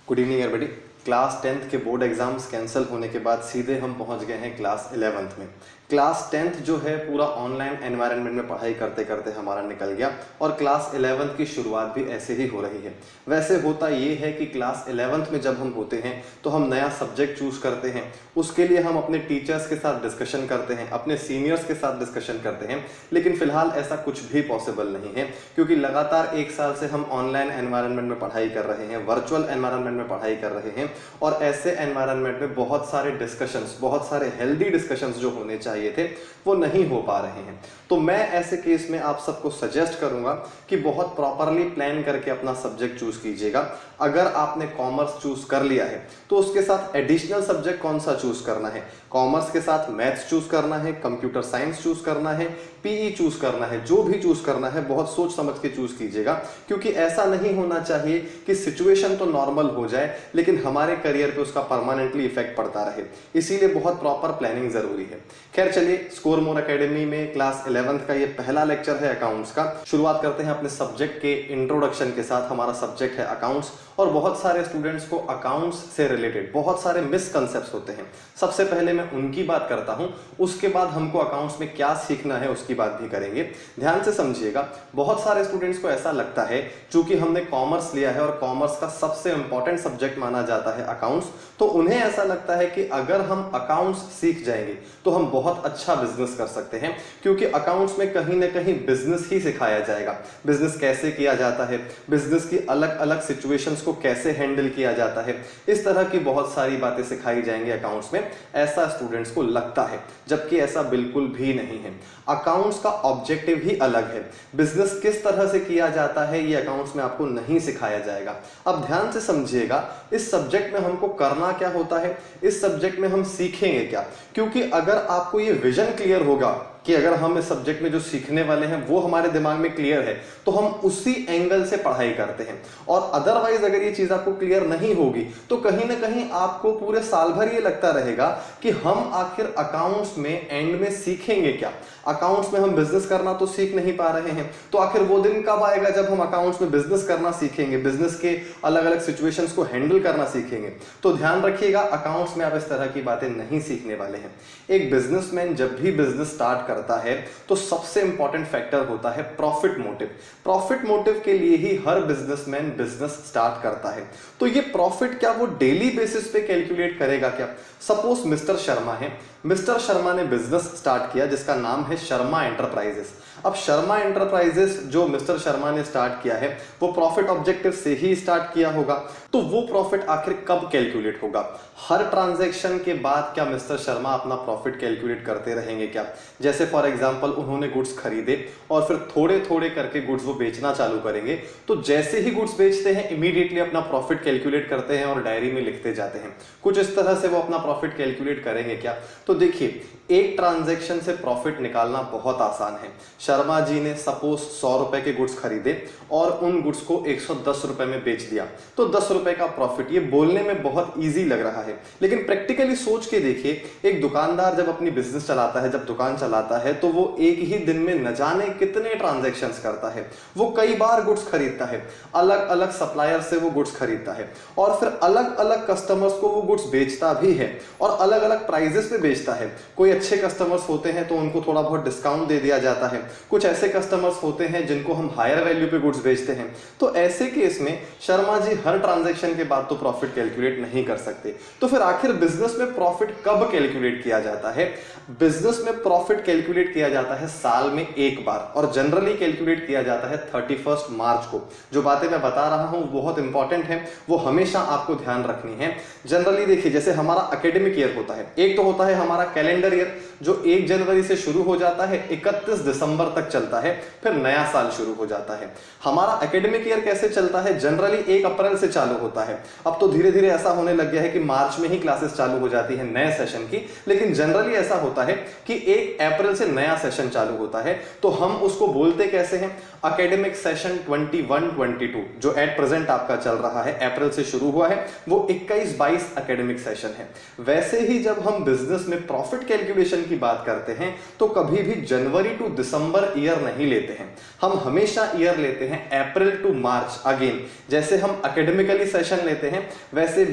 Good evening everybody. Class 10th के board exams cancel होने के बाद सीधे हम पहुंच गए हैं क्लास 11th में। क्लास 10th जो है पूरा ऑनलाइन एनवायरनमेंट में पढ़ाई करते करते हमारा निकल गया और क्लास 11th की शुरुआत भी ऐसे ही हो रही है। वैसे होता ये है कि क्लास 11th में जब हम होते हैं तो हम नया सब्जेक्ट चूज करते हैं, उसके लिए हम अपने टीचर्स के साथ डिस्कशन करते हैं, अपने सीनियर्स के साथ डिस्कशन करते हैं। लेकिन फिलहाल ऐसा कुछ भी पॉसिबल नहीं है क्योंकि लगातार 1 साल से हम ऑनलाइन एनवायरनमेंट में पढ़ाई कर रहे हैं, वर्चुअल एनवायरनमेंट में पढ़ाई कर रहे हैं और ऐसे एनवायरनमेंट में बहुत सारे डिस्कशंस, बहुत सारे हेल्दी डिस्कशंस जो होने चाहिए थे वो नहीं हो पा रहे हैं। तो मैं ऐसे केस में आप सबको सजेस्ट करूंगा कि बहुत प्रॉपरली प्लान करके अपना सब्जेक्ट चूज कीजिएगा। अगर आपने कॉमर्स चूज कर लिया है तो उसके साथ एडिशनल सब्जेक्ट कौन सा चूज करना है। कॉमर्स के साथ मैथ्स चूज करना है, कंप्यूटर साइंस चूज करना है, पीई चूज करना है, जो भी चूज करना है बहुत सोच समझ के चूज कीजिएगा क्योंकि ऐसा नहीं होना चाहिए कि सिचुएशन तो नॉर्मल हो जाए लेकिन हमारे करियर पे उसका परमानेंटली इफेक्ट पड़ता रहे। इसीलिए बहुत प्रॉपर प्लानिंग जरूरी है। खैर चलिए, स्कोर मोर एकेडमी में क्लास 11th का ये पहला लेक्चर है अकाउंट्स का। शुरुआत करते हैं अपने सब्जेक्ट के इंट्रोडक्शन के साथ। हमारा सब्जेक्ट है अकाउंट्स और बहुत सारे स्टूडेंट्स को अकाउंट्स से रिलेटेड बहुत सारे मिसकंसेप्ट्स होते हैं। सबसे पहले मैं उनकी बात करता हूं, उसके बाद हमको अकाउंट्स में क्या सीखना है उसकी बात भी करेंगे। ध्यान से समझिएगा, बहुत सारे स्टूडेंट्स को ऐसा लगता है चूंकि हमने कॉमर्स लिया है और कॉमर्स का सबसे इंपॉर्टेंट सब्जेक्ट माना जाता है अकाउंट्स, तो उन्हें ऐसा लगता है कि अगर हम अकाउंट्स सीख जाएंगे तो हम बहुत अच्छा बिजनेस कर सकते हैं क्योंकि अकाउंट्स में कहीं ना कहीं बिजनेस ही सिखाया जाएगा। बिजनेस कैसे किया जाता है, बिजनेस की अलग अलग सिचुएशंस को कैसे हैंडल किया जाता है, इस तरह की बहुत सारी बातें सिखाई जाएंगी अकाउंट्स में, ऐसा स्टूडेंट्स को लगता है, जबकि ऐसा बिल्कुल भी नहीं है। अकाउंट्स का ऑब्जेक्टिव ही अलग है। बिजनेस किस तरह से किया जाता है ये अकाउंट्स में आपको नहीं सिखाया जाएगा। अब ध्यान से समझिएगा, इस सब्जेक्ट में हमको करना क्या होता है, इस सब्जेक्ट में हम सीखेंगे क्या। क्योंकि अगर आपको ये विजन क्लियर होगा कि अगर हम इस सब्जेक्ट में जो सीखने वाले हैं वो हमारे दिमाग में क्लियर है तो हम उसी एंगल से पढ़ाई करते हैं। और अदरवाइज अगर ये चीज आपको क्लियर नहीं होगी तो कहीं ना कहीं आपको पूरे साल भर ये लगता रहेगा कि हम आखिर अकाउंट्स में एंड में सीखेंगे क्या। अकाउंट्स में हम बिजनेस करना तो सीख नहीं पा रहे हैं, तो आखिर वो दिन कब आएगा जब हम अकाउंट्स में बिजनेस करना सीखेंगे, बिजनेस के अलग अलग सिचुएशंस को हैंडल करना सीखेंगे। तो ध्यान रखिएगा, अकाउंट्स में आप इस तरह की बातें नहीं सीखने वाले हैं। एक बिजनेसमैन जब भी बिजनेस स्टार्ट करता है तो सबसे इंपॉर्टेंट फैक्टर होता है प्रॉफिट मोटिव। प्रॉफिट मोटिव के लिए ही हर बिजनेसमैन बिजनेस स्टार्ट करता है। तो ये प्रॉफिट क्या वो डेली बेसिस पे कैलकुलेट करेगा क्या। सपोज मिस्टर शर्मा है, मिस्टर शर्मा ने बिजनेस स्टार्ट किया जिसका नाम है शर्मा एंटरप्राइजेस। अब शर्मा एंटरप्राइजेस जो मिस्टर शर्मा ने स्टार्ट किया है वो प्रॉफिट ऑब्जेक्टिव से ही स्टार्ट किया होगा, तो वो प्रॉफिट आखिर कब कैलकुलेट होगा। हर ट्रांजैक्शन के बाद क्या मिस्टर शर्मा अपना प्रॉफिट कैलकुलेट करते रहेंगे क्या। जैसे फॉर एग्जांपल उन्होंने गुड्स खरीदे और फिर थोड़े थोड़े करके गुड्स वो बेचना चालू करेंगे, तो जैसे ही गुड्स बेचते हैं इमीडिएटली अपना प्रॉफिट कैलकुलेट करते हैं और डायरी में लिखते जाते हैं। कुछ इस तरह से वो अपना प्रॉफिट कैलकुलेट करेंगे क्या। तो देखिए, एक ट्रांजैक्शन से प्रॉफिट निकालना बहुत आसान है। शर्मा जी ने सपोज 100 रुपए के गुड्स खरीदे और उन गुड्स को 110 रुपए में बेच दिया, तो 10 रुपए का प्रॉफिट। ये बोलने में बहुत इजी लग रहा है लेकिन प्रैक्टिकली सोच के देखिए, एक दुकानदार जब अपनी बिजनेस चलाता है, जब दुकान चलाता है, तो वो एक ही दिन में न जाने कितने ट्रांजैक्शंस करता है। वो कई बार गुड्स खरीदता है, अलग अलग सप्लायर से वो गुड्स खरीदता है और फिर अलग अलग कस्टमर्स को वो गुड्स बेचता भी है और अलग अलग प्राइजेस पे बेचता है। कोई अच्छे कस्टमर्स होते हैं तो उनको थोड़ा बहुत डिस्काउंट दे दिया जाता है, कुछ ऐसे कस्टमर्स होते हैं जिनको हम हायर वैल्यू पे गुड्स बेचते हैं। तो ऐसे केस में शर्मा जी हर ट्रांजैक्शन के बाद तो प्रॉफिट कैलकुलेट नहीं कर सकते। तो फिर आखिर बिजनेस में प्रॉफिट कब कैलकुलेट किया जाता है। बिजनेस में प्रॉफिट कैलकुलेट किया जाता है साल में एक बार और जनरली कैलकुलेट किया जाता है 31 मार्च को। जो बातें मैं बता रहा हूं बहुत इंपॉर्टेंट है, वो हमेशा आपको ध्यान रखनी है। जनरली देखिए, जैसे हमारा एकेडमिक ईयर होता है, एक तो होता है हमारा कैलेंडर ईयर जो 1 जनवरी से शुरू हो जाता है, 31 दिसंबर तक चलता है, फिर नया साल शुरू हो जाता है। हमारा एकेडमिक ईयर कैसे चलता है, जनरली 1 अप्रैल से चालू होता है। अब तो धीरे धीरे ऐसा होने लग गया है कि मार्च में ही क्लासेस चालू हो जाती है नए सेशन की, लेकिन जनरली ऐसा होता है कि 1 अप्रैल से नया सेशन चालू होता है। तो हम उसको बोलते कैसे हैं, एकेडमिक सेशन 21-22 जो एट प्रेजेंट आपका चल रहा है, अप्रैल से शुरू हुआ है, वो 21-22 एकेडमिक सेशन है। वैसे ही जब हम बिजनेस में प्रॉफिट कैलकुलेट कैलकुलेशन की बात करते हैं तो कभी भी जनवरी टू दिसंबर ईयर नहीं लेते हैं, हम हमेशा ईयर लेते हैं अप्रैल टू मार्च। अगेन जैसे हम एकेडमिकली सेशन लेते हैं वैसे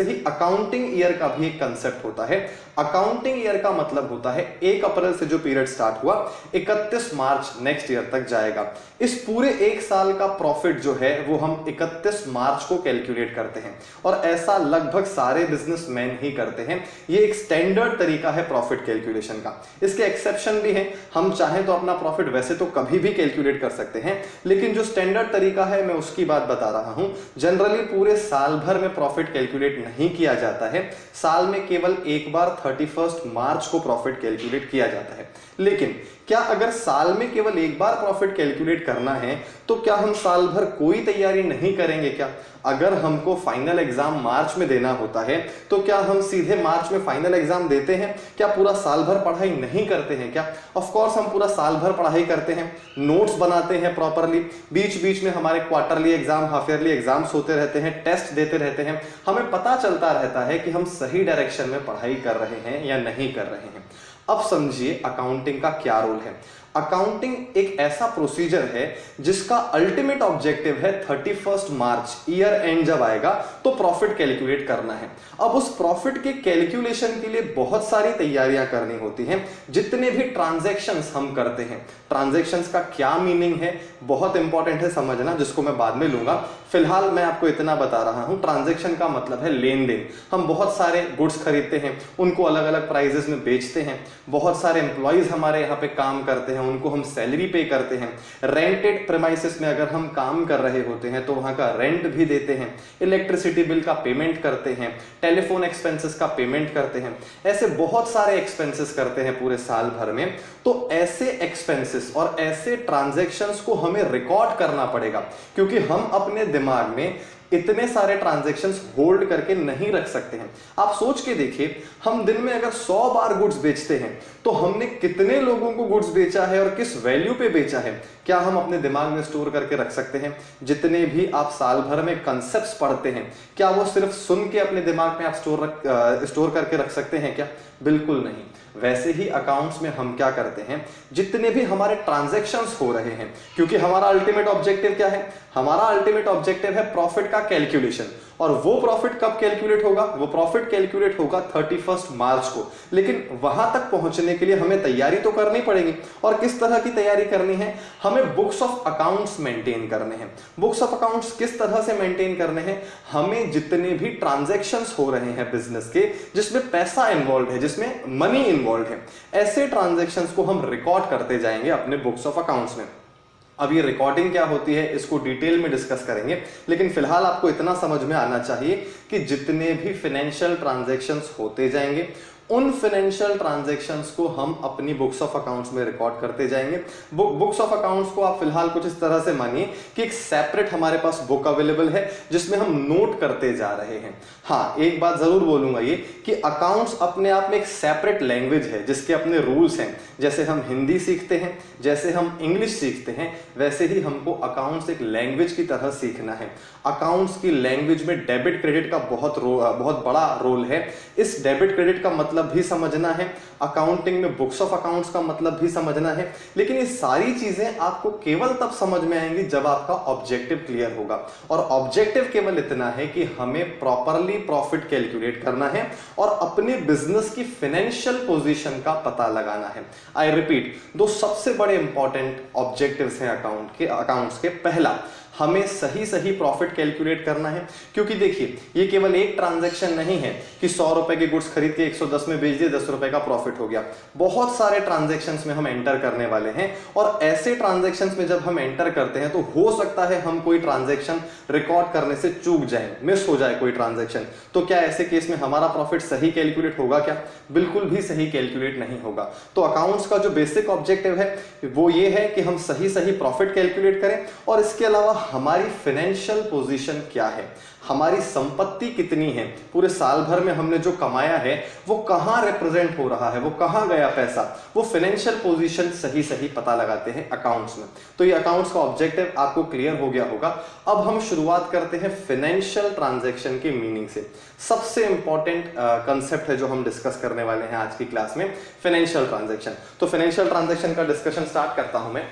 ही अकाउंटिंग ईयर का भी एक कंसेप्ट होता है। अकाउंटिंग ईयर का मतलब होता है 1 अप्रैल से जो पीरियड स्टार्ट हुआ 31 मार्च नेक्स्ट ईयर तक जाएगा। इस पूरे एक साल का प्रॉफिट जो है वो हम 31 मार्च को कैलकुलेट करते हैं और ऐसा लगभग सारे बिजनेसमैन ही करते हैं। ये एक स्टैंडर्ड तरीका है प्रॉफिट कैलकुलेशन का। इसके एक्सेप्शन भी हैं, हम चाहें तो अपना प्रॉफिट वैसे तो कभी भी कैलकुलेट कर सकते हैं, लेकिन जो स्टैंडर्ड तरीका है मैं उसकी बात बता रहा हूं। जनरली पूरे साल भर में प्रॉफिट कैलकुलेट नहीं किया जाता है, साल में केवल एक बार 31 मार्च को प्रॉफिट कैलकुलेट किया जाता है। लेकिन क्या अगर साल में केवल एक बार प्रॉफिट कैलकुलेट करना है तो क्या हम साल भर कोई तैयारी नहीं करेंगे क्या? अगर हमको फाइनल एग्जाम मार्च में देना होता है तो क्या हम सीधे मार्च में फाइनल एग्जाम देते हैं? क्या पूरा साल भर पढ़ाई नहीं करते हैं क्या? ऑफ कोर्स हम पूरा साल भर पढ़ाई करते हैं, नोट्स बनाते हैं प्रॉपरली, बीच बीच में हमारे quarterly exam, half yearly exams होते रहते हैं, टेस्ट देते रहते हैं, हमें पता चलता रहता है कि हम सही डायरेक्शन में पढ़ाई कर रहे हैं या नहीं कर रहे हैं। अब समझिए अकाउंटिंग का क्या रोल है। अकाउंटिंग एक ऐसा प्रोसीजर है जिसका अल्टीमेट ऑब्जेक्टिव है 31 मार्च ईयर एंड जब आएगा तो प्रॉफिट कैलकुलेट करना है। अब उस प्रॉफिट के कैलकुलेशन के लिए बहुत सारी तैयारियां करनी होती हैं। जितने भी ट्रांजैक्शंस हम करते हैं, ट्रांजैक्शंस का क्या मीनिंग है बहुत इंपॉर्टेंट है समझना, जिसको मैं बाद में लूंगा। फिलहाल मैं आपको इतना बता रहा हूं, ट्रांजैक्शन का मतलब है लेन देन। हम बहुत सारे गुड्स खरीदते हैं, उनको अलग अलग प्राइजेस में बेचते हैं, बहुत सारे एम्प्लॉइज हमारे यहाँ पे काम करते हैं, उनको हम सैलरी पे करते हैं, रेंटेड प्रेमाइसेस में अगर हम काम कर रहे होते हैं तो वहां का रेंट भी देते हैं, इलेक्ट्रिसिटी बिल का पेमेंट करते हैं, टेलीफोन एक्सपेंसेस का पेमेंट करते हैं, ऐसे बहुत सारे एक्सपेंसेस करते हैं पूरे साल भर में। तो ऐसे एक्सपेंसेस और ऐसे ट्रांजैक्शंस को हमें रिकॉर्ड करना पड़ेगा, क्योंकि हम अपने दिमाग में इतने सारे ट्रांजैक्शंस होल्ड करके नहीं रख सकते हैं। आप सोच के देखिए, हम दिन में अगर 100 बार गुड्स बेचते हैं तो हमने कितने लोगों को गुड्स बेचा है और किस वैल्यू पे बेचा है, क्या हम अपने दिमाग में स्टोर करके रख सकते हैं? जितने भी आप साल भर में कंसेप्ट्स पढ़ते हैं, क्या वो सिर्फ सुन के अपने दिमाग में आप स्टोर करके रख सकते हैं क्या? बिल्कुल नहीं। वैसे ही अकाउंट्स में हम क्या करते हैं, जितने भी हमारे ट्रांजैक्शंस हो रहे हैं, क्योंकि हमारा अल्टीमेट ऑब्जेक्टिव क्या है? हमारा अल्टीमेट ऑब्जेक्टिव है प्रॉफिट का कैलकुलेशन। और वो प्रॉफिट कब कैलकुलेट होगा? वो प्रॉफिट कैलकुलेट होगा 31 मार्च को। लेकिन वहां तक पहुंचने के लिए हमें तैयारी तो करनी पड़ेगी। और किस तरह की तैयारी करनी है? हमें बुक्स ऑफ अकाउंट्स मेंटेन करने हैं। बुक्स ऑफ अकाउंट्स किस तरह से मेंटेन करने हैं? हमें जितने भी ट्रांजैक्शंस हो रहे हैं बिजनेस के, जिसमें पैसा इन्वॉल्व है, जिसमें मनी इन्वॉल्व है, ऐसे ट्रांजैक्शंस को हम रिकॉर्ड करते जाएंगे अपने बुक्स ऑफ अकाउंट्स में। अब ये रिकॉर्डिंग क्या होती है इसको डिटेल में डिस्कस करेंगे, लेकिन फिलहाल आपको इतना समझ में आना चाहिए कि जितने भी फाइनेंशियल ट्रांजैक्शंस होते जाएंगे उन फाइनेंशियल ट्रांजैक्शंस को हम अपनी बुक्स ऑफ अकाउंट्स में रिकॉर्ड करते जाएंगे। बुक्स ऑफ अकाउंट्स को आप फिलहाल कुछ इस तरह से मानिए कि एक सेपरेट हमारे पास बुक अवेलेबल है जिसमें हम नोट करते जा रहे हैं। हाँ, एक बात जरूर बोलूंगा ये कि अकाउंट्स अपने आप में एक सेपरेट लैंग्वेज है जिसके अपने रूल्स हैं। जैसे हम हिंदी सीखते हैं, जैसे हम इंग्लिश सीखते हैं, वैसे ही हमको अकाउंट्स एक लैंग्वेज की तरह सीखना है। अकाउंट्स की लैंग्वेज में डेबिट क्रेडिट का बहुत बड़ा रोल है। इस डेबिट क्रेडिट का मतलब भी समझना है, अकाउंटिंग में बुक्स ऑफ अकाउंट्स का मतलब भी समझना है। लेकिन ये सारी चीजें आपको केवल तब समझ में आएंगी जब आपका ऑब्जेक्टिव क्लियर होगा। और ऑब्जेक्टिव केवल इतना है कि हमें प्रॉपरली प्रॉफिट कैलकुलेट करना है और अपने बिजनेस की फाइनेंशियल पोजीशन का पता लगाना है। आई रिपीट, दो सबसे बड़े इंपॉर्टेंट ऑब्जेक्टिव्स हैं अकाउंट्स के। पहला, हमें सही प्रॉफिट कैलकुलेट करना है, क्योंकि देखिए ये केवल एक ट्रांजैक्शन नहीं है कि 100 रुपए के गुड्स खरीद के 110 में बेच दिए, 10 रुपए का प्रॉफिट हो गया। बहुत सारे ट्रांजैक्शंस में हम एंटर करने वाले हैं और ऐसे ट्रांजैक्शंस में जब हम एंटर करते हैं तो हो सकता है हम कोई ट्रांजैक्शन रिकॉर्ड करने से चूक जाए, मिस हो जाए कोई ट्रांजैक्शन। तो क्या ऐसे केस में हमारा प्रॉफिट सही कैलकुलेट होगा क्या? बिल्कुल भी सही कैलकुलेट नहीं होगा। तो अकाउंट्स का जो बेसिक ऑब्जेक्टिव है वो ये है कि हम सही प्रॉफिट कैलकुलेट करें और इसके अलावा हमारी फाइनेंशियल पोजीशन क्या है, हमारी संपत्ति कितनी है, पूरे साल भर में हमने जो कमाया है वो कहां रिप्रेजेंट हो रहा है, वो कहां गया पैसा, वो फाइनेंशियल पोजीशन सही सही पता लगाते हैं अकाउंट्स में। तो ये अकाउंट्स का ऑब्जेक्टिव आपको क्लियर हो गया होगा। अब हम शुरुआत करते हैं फाइनेंशियल ट्रांजैक्शन के मीनिंग से। सबसे इंपॉर्टेंट कंसेप्ट है जो हम डिस्कस करने वाले हैं आज की क्लास में, फाइनेंशियल ट्रांजैक्शन। तो फाइनेंशियल ट्रांजैक्शन का डिस्कशन स्टार्ट करता हूं मैं।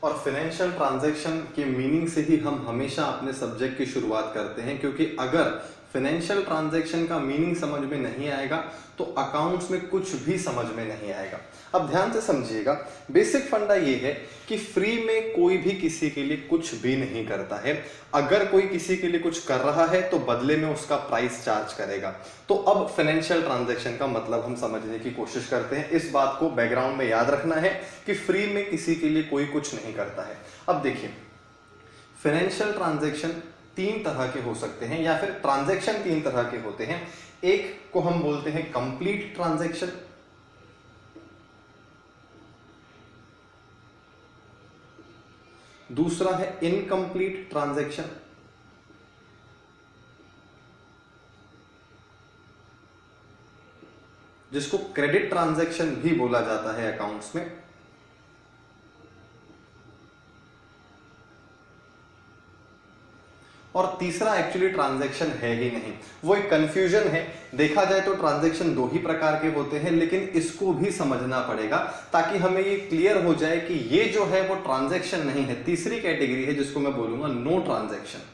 और फाइनेंशियल ट्रांजैक्शन के मीनिंग से ही हम हमेशा अपने सब्जेक्ट की शुरुआत करते हैं, क्योंकि अगर फाइनेंशियल ट्रांजैक्शन का मीनिंग समझ में नहीं आएगा तो अकाउंट्स में कुछ भी समझ में नहीं आएगा। अब ध्यान से समझिएगा, बेसिक फंडा ये है कि फ्री में कोई भी किसी के लिए कुछ भी नहीं करता है। अगर कोई किसी के लिए कुछ कर रहा है तो बदले में उसका प्राइस चार्ज करेगा। तो अब फाइनेंशियल ट्रांजैक्शन का मतलब हम समझने की कोशिश करते हैं। इस बात को बैकग्राउंड में याद रखना है कि फ्री में किसी के लिए कोई कुछ नहीं करता है। अब देखिए, फाइनेंशियल ट्रांजैक्शन तीन तरह के हो सकते हैं, या फिर ट्रांजैक्शन तीन तरह के होते हैं। एक को हम बोलते हैं कंप्लीट ट्रांजैक्शन, दूसरा है इनकम्प्लीट ट्रांजैक्शन, जिसको क्रेडिट ट्रांजैक्शन भी बोला जाता है अकाउंट्स में, और तीसरा एक्चुअली ट्रांजैक्शन है ही नहीं, वो एक कंफ्यूजन है। देखा जाए तो ट्रांजैक्शन दो ही प्रकार के होते हैं, लेकिन इसको भी समझना पड़ेगा ताकि हमें ये क्लियर हो जाए कि ये जो है वो ट्रांजैक्शन नहीं है। तीसरी कैटेगरी है जिसको मैं बोलूंगा नो ट्रांजैक्शन।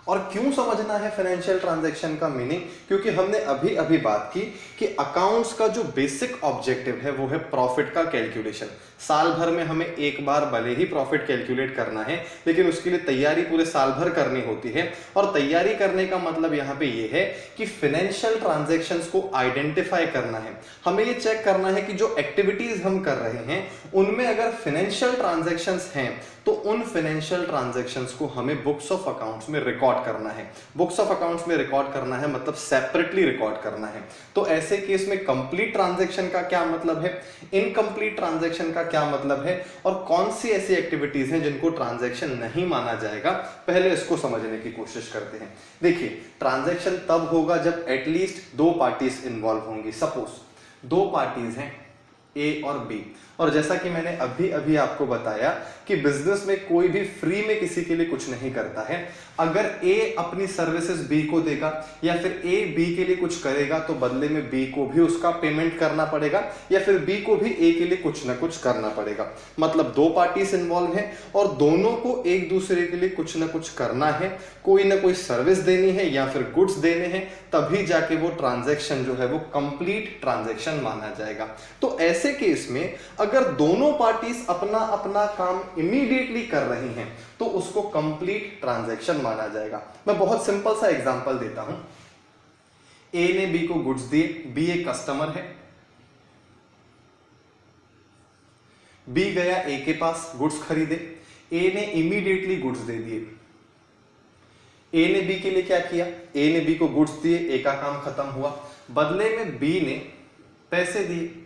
और क्यों समझना है फाइनेंशियल ट्रांजैक्शन का मीनिंग? क्योंकि हमने अभी अभी बात की कि अकाउंट्स का जो बेसिक ऑब्जेक्टिव है वो है प्रॉफिट का कैलकुलेशन। साल भर में हमें एक बार भले ही प्रॉफिट कैलकुलेट करना है, लेकिन उसके लिए तैयारी पूरे साल भर करनी होती है। और तैयारी करने का मतलब यहाँ पे ये है कि फाइनेंशियल ट्रांजैक्शंस को आइडेंटिफाई करना है। हमें ये चेक करना है कि जो एक्टिविटीज हम कर रहे हैं उनमें अगर फाइनेंशियल ट्रांजैक्शंस हैं तो उन फाइनेंशियल ट्रांजैक्शंस को हमें बुक्स ऑफ अकाउंट्स में रिकॉर्ड करना है। बुक्स ऑफ अकाउंट्स में रिकॉर्ड करना है मतलब सेपरेटली रिकॉर्ड करना है। तो ऐसे केस में कंप्लीट ट्रांजैक्शन का क्या मतलब है, इनकम्प्लीट ट्रांजैक्शन का क्या मतलब है, और कौन सी ऐसी एक्टिविटीज हैं जिनको ट्रांजैक्शन नहीं माना जाएगा, पहले इसको समझने की कोशिश करते हैं। देखिए, ट्रांजैक्शन तब होगा जब एटलीस्ट दो पार्टीज इन्वॉल्व होंगी। सपोज दो पार्टीज हैं ए और बी, और जैसा कि मैंने अभी अभी आपको बताया कि बिजनेस में कोई भी फ्री में किसी के लिए कुछ नहीं करता है। अगर ए अपनी सर्विसेज बी को देगा या फिर ए बी के लिए कुछ करेगा तो बदले में बी को भी उसका पेमेंट करना पड़ेगा, या फिर बी को भी ए के लिए कुछ ना कुछ करना पड़ेगा। मतलब दो पार्टीज इन्वॉल्व हैं और दोनों को एक दूसरे के लिए कुछ ना कुछ करना है, कोई ना कोई सर्विस देनी है या फिर गुड्स देने हैं, तभी जाके वो ट्रांजैक्शन जो है वो कंप्लीट ट्रांजैक्शन माना जाएगा। तो ऐसे केस में अगर दोनों पार्टीज अपना अपना काम इमीडिएटली कर रही हैं तो उसको कंप्लीट ट्रांजैक्शन माना जाएगा। मैं बहुत सिंपल सा एग्जांपल देता हूं। ए ने बी को गुड्स दिए, बी एक कस्टमर है, बी गया ए के पास गुड्स खरीदे, ए ने इमीडिएटली गुड्स दे दिए। ए ने बी के लिए क्या किया, ए ने बी को गुड्स दिए, ए का काम खत्म हुआ, बदले में बी ने पैसे दिए।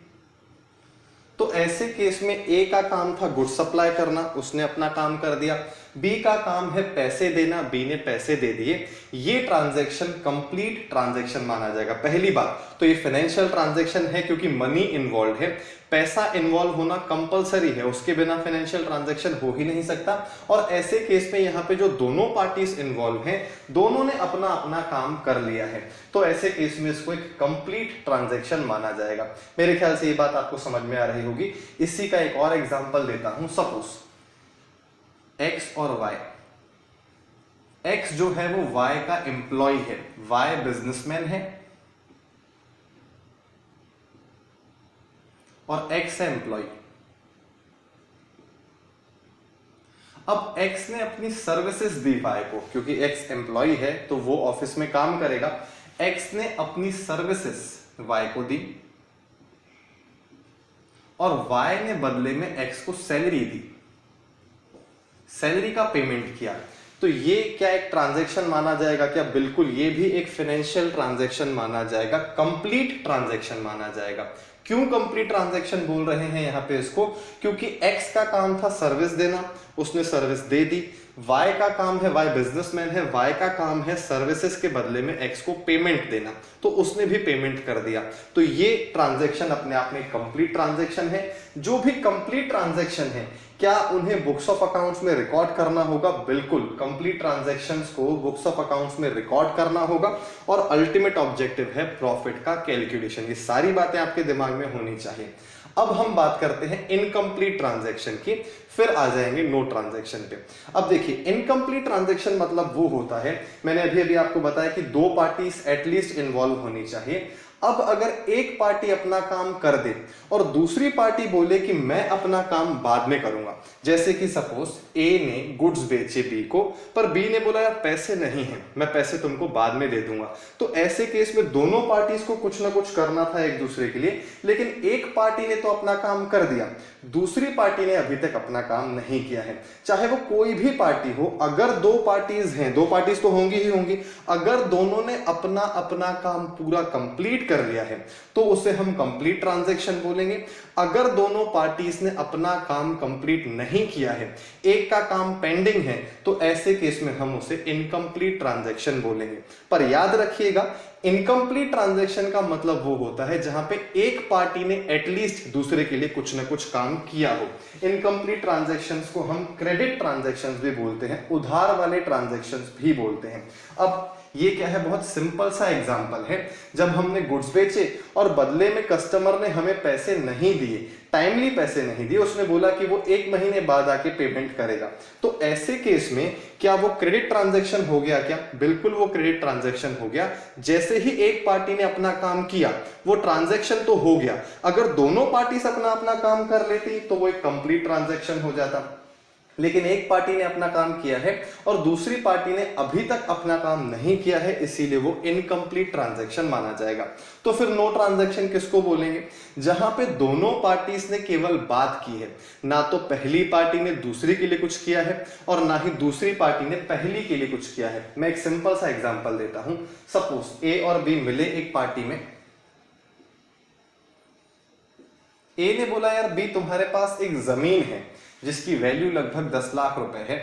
तो ऐसे केस में ए का काम था गुड्स सप्लाई करना, उसने अपना काम कर दिया। बी का काम है पैसे देना, बी ने पैसे दे दिए। ये ट्रांजैक्शन कंप्लीट ट्रांजैक्शन माना जाएगा। पहली बात तो ये फाइनेंशियल ट्रांजैक्शन है क्योंकि मनी इन्वॉल्व है, पैसा इन्वॉल्व होना कंपलसरी है, उसके बिना फाइनेंशियल ट्रांजैक्शन हो ही नहीं सकता। और ऐसे केस में यहाँ पे जो दोनों पार्टीज इन्वॉल्व हैं दोनों ने अपना अपना काम कर लिया है, तो ऐसे केस में इसको एक कंप्लीट ट्रांजैक्शन माना जाएगा। मेरे ख्याल से ये बात आपको समझ में आ रही होगी। इसी का एक और एग्जांपल देता हूं। सपोज एक्स और वाई, एक्स जो है वो वाई का एम्प्लॉय है, वाई बिजनेसमैन है और एक्स है एम्प्लॉय। अब एक्स ने अपनी सर्विसेज दी वाई को, क्योंकि एक्स एम्प्लॉय है तो वो ऑफिस में काम करेगा। एक्स ने अपनी सर्विसेज वाई को दी और वाई ने बदले में एक्स को सैलरी दी, सैलरी का पेमेंट किया। तो ये क्या एक ट्रांजैक्शन माना जाएगा क्या? बिल्कुल, ये भी एक फाइनेंशियल ट्रांजैक्शन माना जाएगा, कंप्लीट ट्रांजैक्शन माना जाएगा। क्यों कंप्लीट ट्रांजैक्शन बोल रहे हैं यहाँ पे इसको? क्योंकि एक्स का काम था सर्विस देना, उसने सर्विस दे दी। वाई का काम है, वाई बिजनेसमैन है, वाई का काम है सर्विसेज के बदले में एक्स को पेमेंट देना, तो उसने भी पेमेंट कर दिया। तो ये ट्रांजैक्शन अपने आप में कंप्लीट ट्रांजैक्शन है। जो भी कंप्लीट ट्रांजैक्शन है, क्या उन्हें बुक्स ऑफ अकाउंट्स में रिकॉर्ड करना होगा? बिल्कुल, कंप्लीट ट्रांजैक्शंस को बुक्स ऑफ अकाउंट्स में रिकॉर्ड करना होगा और अल्टीमेट ऑब्जेक्टिव है प्रॉफिट का कैलकुलेशन। ये सारी बातें आपके दिमाग में होनी चाहिए। अब हम बात करते हैं इनकम्प्लीट ट्रांजैक्शन की, फिर आ जाएंगे नो ट्रांजैक्शन पे। अब देखिए, इनकम्प्लीट ट्रांजैक्शन मतलब वो होता है, मैंने अभी अभी आपको बताया कि दो पार्टीज एटलीस्ट इन्वॉल्व होनी चाहिए। अब अगर एक पार्टी अपना काम कर दे और दूसरी पार्टी बोले कि मैं अपना काम बाद में करूंगा, जैसे कि सपोज ए ने गुड्स बेचे बी को, पर बी ने बोला यार पैसे नहीं है, मैं पैसे तुमको बाद में दे दूंगा, तो ऐसे केस में दोनों पार्टीज को कुछ ना कुछ करना था एक दूसरे के लिए, लेकिन एक पार्टी ने तो अपना काम कर दिया, दूसरी पार्टी ने अभी तक अपना काम नहीं किया है। चाहे वो कोई भी पार्टी हो, अगर दो पार्टीज हैं, दो पार्टीज तो होंगी ही होंगी, अगर दोनों ने अपना अपना काम पूरा कंप्लीट कर लिया है तो उसे हम कंप्लीट ट्रांजैक्शन बोलेंगे। अगर दोनों पार्टीज ने अपना काम कंप्लीट नहीं किया है, एक का काम पेंडिंग है, तो ऐसे केस में हम उसे इनकम्प्लीट ट्रांजैक्शन बोलेंगे। पर याद रखिएगा, इनकम्प्लीट ट्रांजैक्शन का मतलब वो होता है जहां पे एक पार्टी ने एटलीस्ट दूसरे के लिए कुछ ना कुछ काम किया हो। इनकम्प्लीट ट्रांजैक्शंस को हम क्रेडिट ट्रांजैक्शंस भी बोलते हैं, उधार वाले ट्रांजैक्शंस भी बोलते हैं। अब ये क्या है, बहुत सिंपल सा एग्जांपल है। जब हमने गुड्स बेचे और बदले में कस्टमर ने हमें पैसे नहीं दिए, टाइमली पैसे नहीं दिए, उसने बोला कि वो 1 महीने बाद आके पेमेंट करेगा, तो ऐसे केस में क्या वो क्रेडिट ट्रांजैक्शन हो गया क्या? बिल्कुल वो क्रेडिट ट्रांजैक्शन हो गया। जैसे ही एक पार्टी ने अपना काम किया, वो ट्रांजैक्शन तो हो गया। अगर दोनों पार्टी अपना अपना काम कर लेती तो वो एक कंप्लीट ट्रांजैक्शन हो जाता, लेकिन एक पार्टी ने अपना काम किया है और दूसरी पार्टी ने अभी तक अपना काम नहीं किया है, इसीलिए वो इनकम्प्लीट ट्रांजैक्शन माना जाएगा। तो फिर नो ट्रांजैक्शन किसको बोलेंगे? जहां पे दोनों पार्टीज ने केवल बात की है, ना तो पहली पार्टी ने दूसरी के लिए कुछ किया है और ना ही दूसरी पार्टी ने पहली के लिए कुछ किया है। मैं एक सिंपल सा एग्जांपल देता हूं। सपोज ए और बी मिले एक पार्टी में। ए ने बोला यार बी, तुम्हारे पास एक जमीन है जिसकी वैल्यू लगभग 10 लाख रुपए है,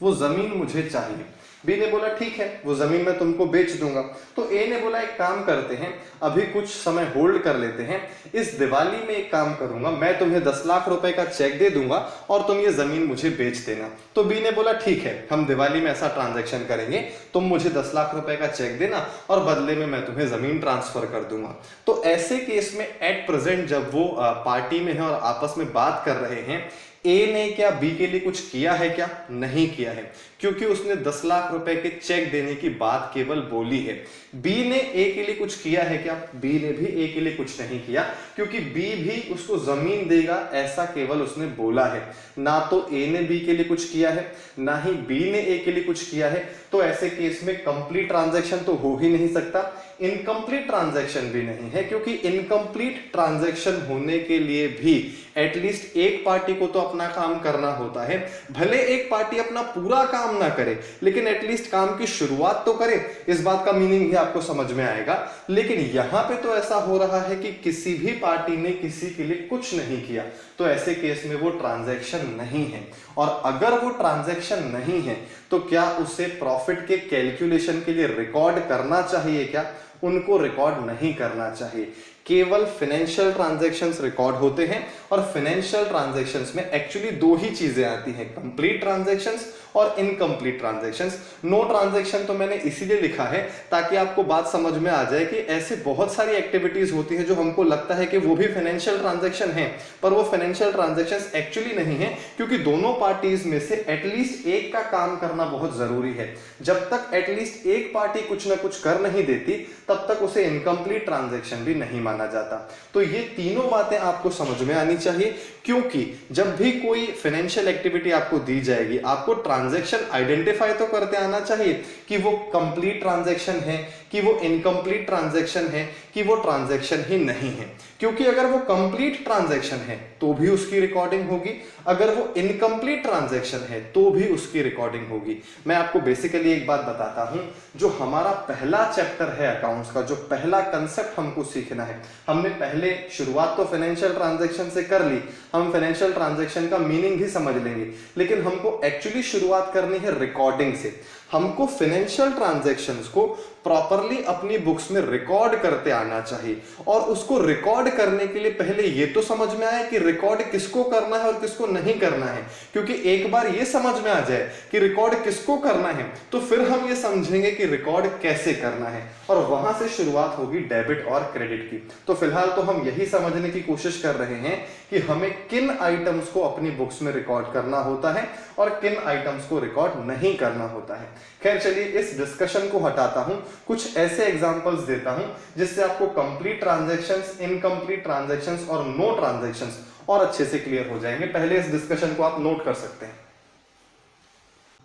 वो जमीन मुझे चाहिए। बी ने बोला ठीक है, वो जमीन मैं तुमको बेच दूंगा। तो ए ने बोला एक काम करते हैं, अभी कुछ समय होल्ड कर लेते हैं, इस दिवाली में एक काम करूंगा, मैं तुम्हें 10 लाख रुपए का चेक दे दूंगा और तुम ये जमीन मुझे बेच देना। तो बी ने बोला ठीक है, हम दिवाली में ऐसा ट्रांजैक्शन करेंगे, तुम मुझे 10 लाख रुपए का चेक देना और बदले में मैं तुम्हें जमीन ट्रांसफर कर दूंगा। तो ऐसे केस में एट प्रेजेंट जब वो पार्टी में है और आपस में बात कर रहे हैं, ए ने क्या बी के लिए कुछ किया है क्या? नहीं किया है, क्योंकि उसने 10 लाख रुपए के चेक देने की बात केवल बोली है। बी ने ए के लिए कुछ किया है क्या? बी ने भी ए के लिए कुछ नहीं किया, क्योंकि बी भी उसको जमीन देगा ऐसा केवल उसने बोला है। ना तो ए ने बी के लिए कुछ किया है, ना ही बी ने ए के लिए कुछ किया है। तो ऐसे केस में कंप्लीट ट्रांजैक्शन तो हो ही नहीं सकता, इनकम्प्लीट ट्रांजैक्शन भी नहीं है, क्योंकि इनकम्प्लीट ट्रांजैक्शन होने के लिए भी एटलीस्ट एक पार्टी को तो अपना काम करना होता है। भले एक पार्टी अपना पूरा काम ना करे, लेकिन एटलीस्ट काम की शुरुआत तो करे। इस बात का मीनिंग भी आपको समझ में आएगा। लेकिन यहां पे तो ऐसा हो रहा है कि किसी भी पार्टी ने किसी के लिए कुछ नहीं किया, तो ऐसे केस में वो ट्रांजैक्शन नहीं है। और अगर वो ट्रांजैक्शन नहीं है तो क्या उसे प्रॉफिट के कैलकुलेशन के लिए रिकॉर्ड करना चाहिए क्या? उनको रिकॉर्ड नहीं करना चाहिए। केवल फाइनेंशियल ट्रांजैक्शंस रिकॉर्ड होते हैं और फाइनेंशियल ट्रांजैक्शंस में एक्चुअली दो ही चीजें आती हैं, कंप्लीट ट्रांजैक्शंस और इनकम्प्लीट ट्रांजैक्शंस। नो ट्रांजैक्शन तो मैंने इसीलिए लिखा है ताकि आपको बात समझ में आ जाए कि ऐसे बहुत सारी एक्टिविटीज होती हैं जो हमको लगता है कि वो भी फाइनेंशियल ट्रांजैक्शन है, पर वो फाइनेंशियल ट्रांजैक्शंस एक्चुअली नहीं है, क्योंकि दोनों पार्टीज में से एटलीस्ट एक का काम करना बहुत जरूरी है। जब तक एटलीस्ट एक पार्टी कुछ ना कुछ कर नहीं देती, तब तक उसे इनकम्प्लीट ट्रांजैक्शन भी नहीं माना जाता। तो ये तीनों बातें आपको समझ में आनी चाहिए, क्योंकि जब भी कोई फाइनेंशियल एक्टिविटी आपको दी जाएगी, आपको ट्रांजैक्शन आइडेंटिफाई तो करते आना चाहिए कि वो कंप्लीट ट्रांजैक्शन है, कि वो इनकम्प्लीट ट्रांजैक्शन है, कि वो ट्रांजैक्शन ही नहीं है। क्योंकि अगर वो कंप्लीट ट्रांजैक्शन है, तो भी उसकी रिकॉर्डिंग होगी, अगर वो इनकम्प्लीट ट्रांजैक्शन है तो भी उसकी रिकॉर्डिंग होगी। मैं आपको बेसिकली एक बात बताता हूं, जो हमारा पहला चैप्टर है अकाउंट्स का, जो पहला कंसेप्ट हमको सीखना है, हमने पहले शुरुआत तो फाइनेंशियल ट्रांजैक्शन से कर ली, हम फाइनेंशियल ट्रांजैक्शन का मीनिंग भी समझ लेंगे, लेकिन हमको एक्चुअली शुरुआत करनी है रिकॉर्डिंग से। हमको फाइनेंशियल ट्रांजैक्शंस को प्रॉपरली अपनी बुक्स में रिकॉर्ड करते आना चाहिए, और उसको रिकॉर्ड करने के लिए पहले ये तो समझ में आए कि रिकॉर्ड किसको करना है और किसको नहीं करना है, क्योंकि एक बार ये समझ में आ जाए कि रिकॉर्ड किसको करना है तो फिर हम ये समझेंगे कि रिकॉर्ड कैसे करना है, और वहां से शुरुआत होगी डेबिट और क्रेडिट की। तो फिलहाल तो हम यही समझने की कोशिश कर रहे हैं कि हमें किन आइटम्स को अपनी बुक्स में रिकॉर्ड करना होता है और किन आइटम्स को रिकॉर्ड नहीं करना होता है। खैर चलिए, इस डिस्कशन को हटाता हूं, कुछ ऐसे एग्जांपल्स देता हूं जिससे आपको कंप्लीट ट्रांजैक्शंस, इनकम्प्लीट ट्रांजैक्शंस और नो ट्रांजैक्शंस और अच्छे से क्लियर हो जाएंगे। पहले इस डिस्कशन को आप नोट कर सकते हैं।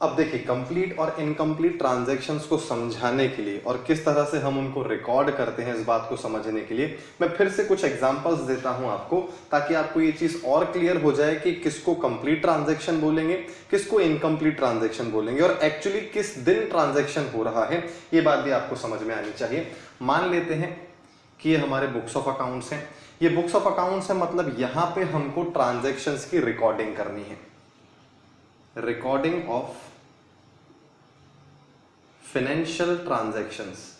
अब देखिए, कंप्लीट और इनकम्प्लीट ट्रांजैक्शंस को समझाने के लिए और किस तरह से हम उनको रिकॉर्ड करते हैं, इस बात को समझने के लिए मैं फिर से कुछ एग्जांपल्स देता हूं आपको, ताकि आपको ये चीज और क्लियर हो जाए कि किसको कंप्लीट ट्रांजैक्शन बोलेंगे, किसको इनकम्प्लीट ट्रांजैक्शन बोलेंगे, और एक्चुअली किस दिन ट्रांजैक्शन हो रहा है, ये बात भी आपको समझ में आनी चाहिए। मान लेते हैं कि ये हमारे बुक्स ऑफ अकाउंट्स हैं। ये बुक्स ऑफ अकाउंट्स है, मतलब यहां पे हमको ट्रांजैक्शंस की रिकॉर्डिंग करनी है, रिकॉर्डिंग ऑफ फाइनेंशियल ट्रांजैक्शंस।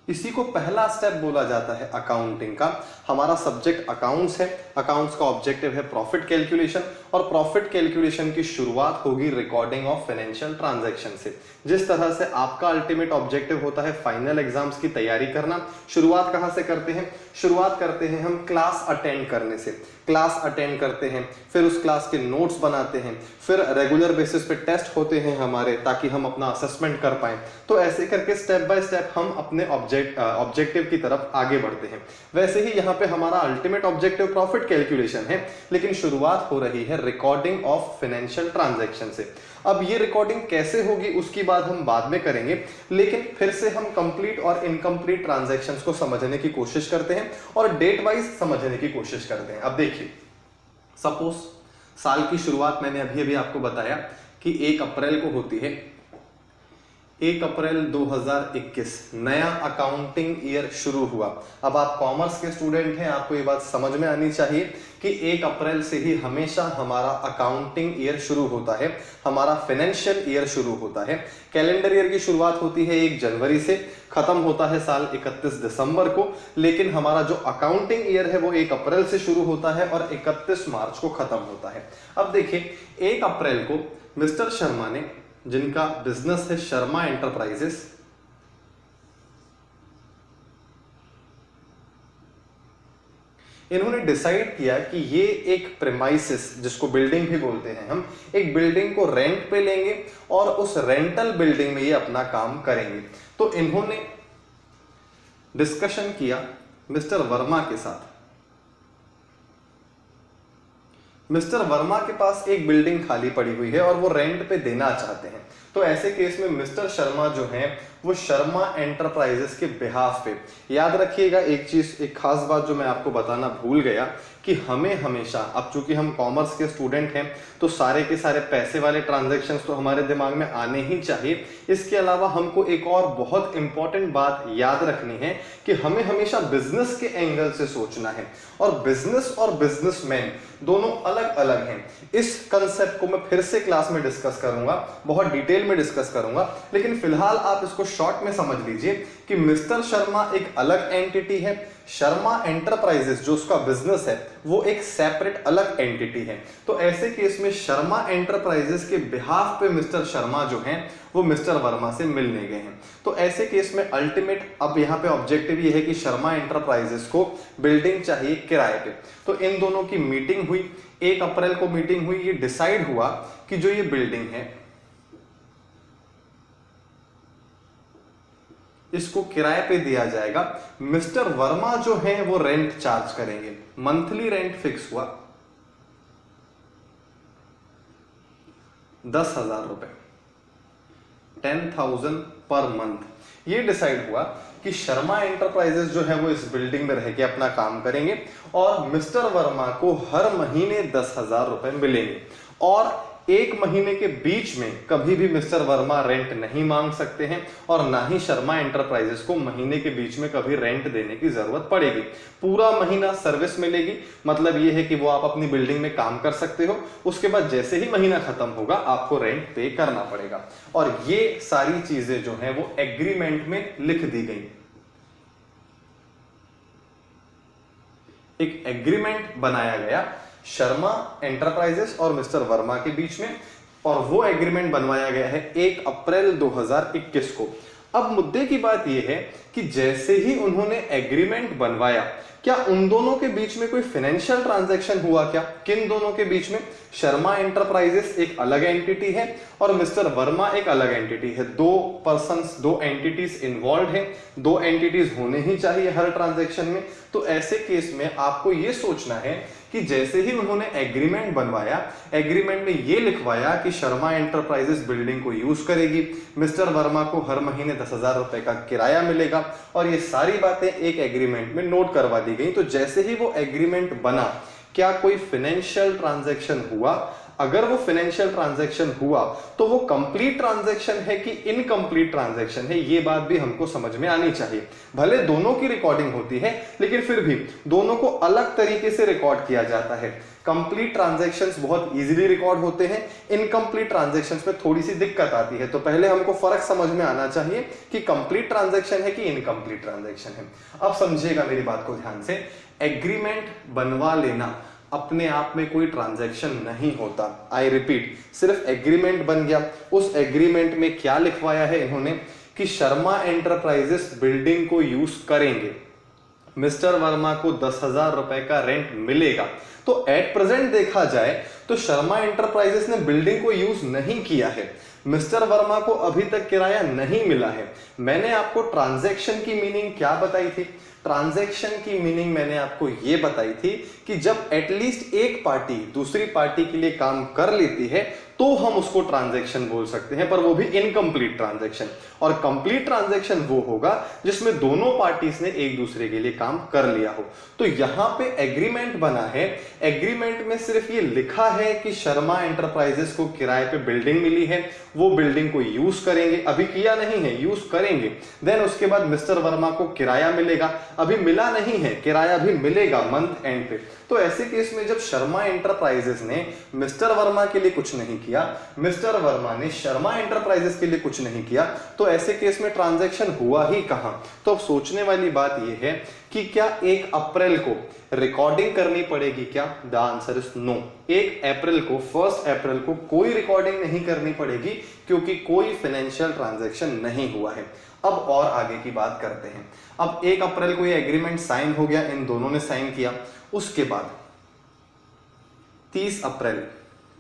इसी को पहला स्टेप बोला जाता है अकाउंटिंग का। हमारा सब्जेक्ट अकाउंट्स है, अकाउंट्स का ऑब्जेक्टिव है प्रॉफिट कैलकुलेशन, और प्रॉफिट कैलकुलेशन की शुरुआत होगी रिकॉर्डिंग ऑफ फाइनेंशियल ट्रांजैक्शन से। जिस तरह से आपका अल्टीमेट ऑब्जेक्टिव होता है फाइनल एग्जाम्स की तैयारी करना, शुरुआत कहां से करते हैं? शुरुआत करते हैं हम क्लास अटेंड करने से। क्लास अटेंड करते हैं, फिर उस क्लास के नोट्स बनाते हैं, फिर रेगुलर बेसिस पे टेस्ट होते हैं हमारे, ताकि हम अपना असेसमेंट कर पाएं। तो ऐसे करके स्टेप बाय स्टेप हम अपने ऑब्जेक्टिव की तरफ आगे बढ़ते हैं। वैसे ही यहाँ पे हमारा अल्टीमेट ऑब्जेक्टिव प्रॉफिट कैलकुलेशन है, लेकिन शुरुआत हो रही है रिकॉर्डिंग ऑफ फाइनेंशियल ट्रांजैक्शन से। अब ये रिकॉर्डिंग कैसे होगी उसकी बात हम बाद में करेंगे, लेकिन फिर से हम कंप्लीट और इनकम्प्लीट ट्रांजैक्शंस को समझने की कोशिश करते हैं और डेट वाइज समझने की कोशिश करते हैं। अब देखिए, सपोज साल की शुरुआत मैंने अभी अभी आपको बताया कि 1 अप्रैल को होती है। 1 अप्रैल 2021 नया अकाउंटिंग ईयर शुरू हुआ। अब आप कॉमर्स के स्टूडेंट हैं, आपको ये बात समझ में आनी चाहिए कि 1 अप्रैल से ही हमेशा हमारा अकाउंटिंग ईयर शुरू होता है, हमारा फाइनेंशियल ईयर शुरू होता है। कैलेंडर ईयर की शुरुआत होती है 1 जनवरी से, खत्म होता है साल 31 दिसंबर को, लेकिन हमारा जो अकाउंटिंग ईयर है वो 1 अप्रैल से शुरू होता है और 31 मार्च को खत्म होता है। अब देखिए, 1 अप्रैल को मिस्टर शर्मा ने, जिनका बिजनेस है शर्मा एंटरप्राइजेस, इन्होंने डिसाइड किया कि ये एक प्रेमाइसिस, जिसको बिल्डिंग भी बोलते हैं हम, एक बिल्डिंग को रेंट पे लेंगे और उस रेंटल बिल्डिंग में ये अपना काम करेंगे। तो इन्होंने डिस्कशन किया मिस्टर वर्मा के साथ। मिस्टर वर्मा के पास एक बिल्डिंग खाली पड़ी हुई है और वो रेंट पे देना चाहते हैं। तो ऐसे केस में मिस्टर शर्मा जो हैं वो शर्मा एंटरप्राइजेस के बिहाफ पे, याद रखिएगा एक चीज, एक खास बात जो मैं आपको बताना भूल गया, कि हमें हमेशा, अब चूंकि हम कॉमर्स के स्टूडेंट हैं तो सारे के सारे पैसे वाले ट्रांजैक्शंस तो हमारे दिमाग में आने ही चाहिए। इसके अलावा हमको एक और बहुत इंपॉर्टेंट बात याद रखनी है कि हमें हमेशा बिजनेस के एंगल से सोचना है, और बिजनेस और बिजनेसमैन दोनों अलग अलग हैं। इस कंसेप्ट को मैं फिर से क्लास में डिस्कस करूंगा, बहुत डिटेल में डिस्कस करूंगा, लेकिन फिलहाल आप इसको शॉर्ट में समझ लीजिए कि मिस्टर शर्मा एक अलग एंटिटी है, शर्मा एंटरप्राइजेस जो उसका बिजनेस है वो एक सेपरेट अलग एंटिटी है। तो ऐसे केस में शर्मा एंटरप्राइजेस के बिहाफ पे मिस्टर शर्मा जो हैं वो मिस्टर वर्मा से मिलने गए हैं। तो ऐसे केस में अल्टीमेट, अब यहाँ पे ऑब्जेक्टिव ये है कि शर्मा एंटरप्राइजेस को बिल्डिंग चाहिए किराए पे। तो इन दोनों की मीटिंग हुई, 1 अप्रैल को मीटिंग हुई, ये डिसाइड हुआ कि जो ये बिल्डिंग है इसको किराए पे दिया जाएगा। मिस्टर वर्मा जो है वो रेंट चार्ज करेंगे, मंथली रेंट फिक्स हुआ 10,000 रुपए। 10,000 पर मंथ। ये डिसाइड हुआ कि शर्मा एंटरप्राइजेस जो है वो इस बिल्डिंग में रह के अपना काम करेंगे और मिस्टर वर्मा को हर महीने 10,000 रुपए मिलेंगे और एक महीने के बीच में कभी भी मिस्टर वर्मा रेंट नहीं मांग सकते हैं और ना ही शर्मा एंटरप्राइजेस को महीने के बीच में कभी रेंट देने की जरूरत पड़ेगी। पूरा महीना सर्विस मिलेगी, मतलब ये है कि वो आप अपनी बिल्डिंग में काम कर सकते हो, उसके बाद जैसे ही महीना खत्म होगा आपको रेंट पे करना पड़ेगा। और ये सारी चीजें जो है वो एग्रीमेंट में लिख दी गई। एक एग्रीमेंट बनाया गया शर्मा एंटरप्राइजेस और मिस्टर वर्मा के बीच में और वो एग्रीमेंट बनवाया गया है 1 अप्रैल 2021 को। अब मुद्दे की बात यह है कि जैसे ही उन्होंने एग्रीमेंट बनवाया, क्या उन दोनों के बीच में कोई फाइनेंशियल ट्रांजैक्शन हुआ क्या? किन दोनों के बीच में? शर्मा एंटरप्राइजेस एक अलग एंटिटी है और मिस्टर वर्मा एक अलग एंटिटी है। दो पर्संस, दो एंटिटीज इन्वॉल्व हैं, दो एंटिटीज होने ही चाहिए हर ट्रांजैक्शन में। तो ऐसे केस में आपको यह सोचना है कि जैसे ही उन्होंने एग्रीमेंट बनवाया, एग्रीमेंट में यह लिखवाया कि शर्मा एंटरप्राइजेस बिल्डिंग को यूज करेगी, मिस्टर वर्मा को हर महीने 10,000 रुपए का किराया मिलेगा और ये सारी बातें एक एग्रीमेंट में नोट करवा दी गई। तो जैसे ही वो एग्रीमेंट बना, क्या कोई फाइनेंशियल ट्रांजैक्शन हुआ? अगर वो फाइनेंशियल ट्रांजैक्शन हुआ तो वो कंप्लीट ट्रांजैक्शन है कि इनकम्प्लीट ट्रांजैक्शन है, ये बात भी हमको समझ में आनी चाहिए। भले दोनों की रिकॉर्डिंग होती है लेकिन फिर भी दोनों को अलग तरीके से रिकॉर्ड किया जाता है। कंप्लीट ट्रांजैक्शंस बहुत इजीली रिकॉर्ड होते हैं, इनकम्प्लीट ट्रांजैक्शंस में थोड़ी सी दिक्कत आती है। तो पहले हमको फर्क समझ में आना चाहिए कि कंप्लीट ट्रांजैक्शन है कि इनकम्प्लीट ट्रांजैक्शन है। अब समझिएगा मेरी बात को ध्यान से, एग्रीमेंट बनवा लेना अपने आप में कोई ट्रांजैक्शन नहीं होता। आई रिपीट, सिर्फ एग्रीमेंट बन गया। उस एग्रीमेंट में क्या लिखवाया है इन्होंने कि शर्मा एंटरप्राइजेस बिल्डिंग को यूज करेंगे, मिस्टर वर्मा को 10,000 रुपए का रेंट मिलेगा। तो एट प्रेजेंट देखा जाए तो शर्मा एंटरप्राइजेस ने बिल्डिंग को यूज नहीं किया है, मिस्टर वर्मा को अभी तक किराया नहीं मिला है। मैंने आपको ट्रांजैक्शन की मीनिंग क्या बताई थी? ट्रांजैक्शन की मीनिंग मैंने आपको यह बताई थी कि जब एटलीस्ट एक पार्टी दूसरी पार्टी के लिए काम कर लेती है तो हम उसको ट्रांजैक्शन बोल सकते हैं, पर वो भी इनकम्प्लीट ट्रांजैक्शन। और कंप्लीट ट्रांजैक्शन वो होगा जिसमें दोनों पार्टीज ने एक दूसरे के लिए काम कर लिया हो। तो यहां पे एग्रीमेंट बना है, एग्रीमेंट में सिर्फ ये लिखा है कि शर्मा एंटरप्राइजेस को किराए पे बिल्डिंग मिली है, वो बिल्डिंग को यूज करेंगे, अभी किया नहीं है, यूज करेंगे। देन उसके बाद मिस्टर वर्मा को किराया मिलेगा, अभी मिला नहीं है, किराया भी मिलेगा मंथ एंड पे। तो ऐसे केस में जब शर्मा एंटरप्राइजेस ने मिस्टर वर्मा के लिए कुछ नहीं किया, मिस्टर वर्मा ने शर्मा एंटरप्राइजेस के लिए कुछ नहीं किया, तो ऐसे केस में ट्रांजैक्शन हुआ ही कहां? तो अब सोचने वाली बात यह है कि क्या 1 अप्रैल को रिकॉर्डिंग करनी पड़ेगी क्या? The answer is no. 1 अप्रैल को कोई रिकॉर्डिंग नहीं करनी पड़ेगी क्योंकि कोई फाइनेंशियल ट्रांजैक्शन नहीं हुआ है। अब और आगे की बात करते हैं। अब 1 अप्रैल को ये एग्रीमेंट साइन हो गया, इन दोनों ने साइन किया। उसके बाद 30 अप्रैल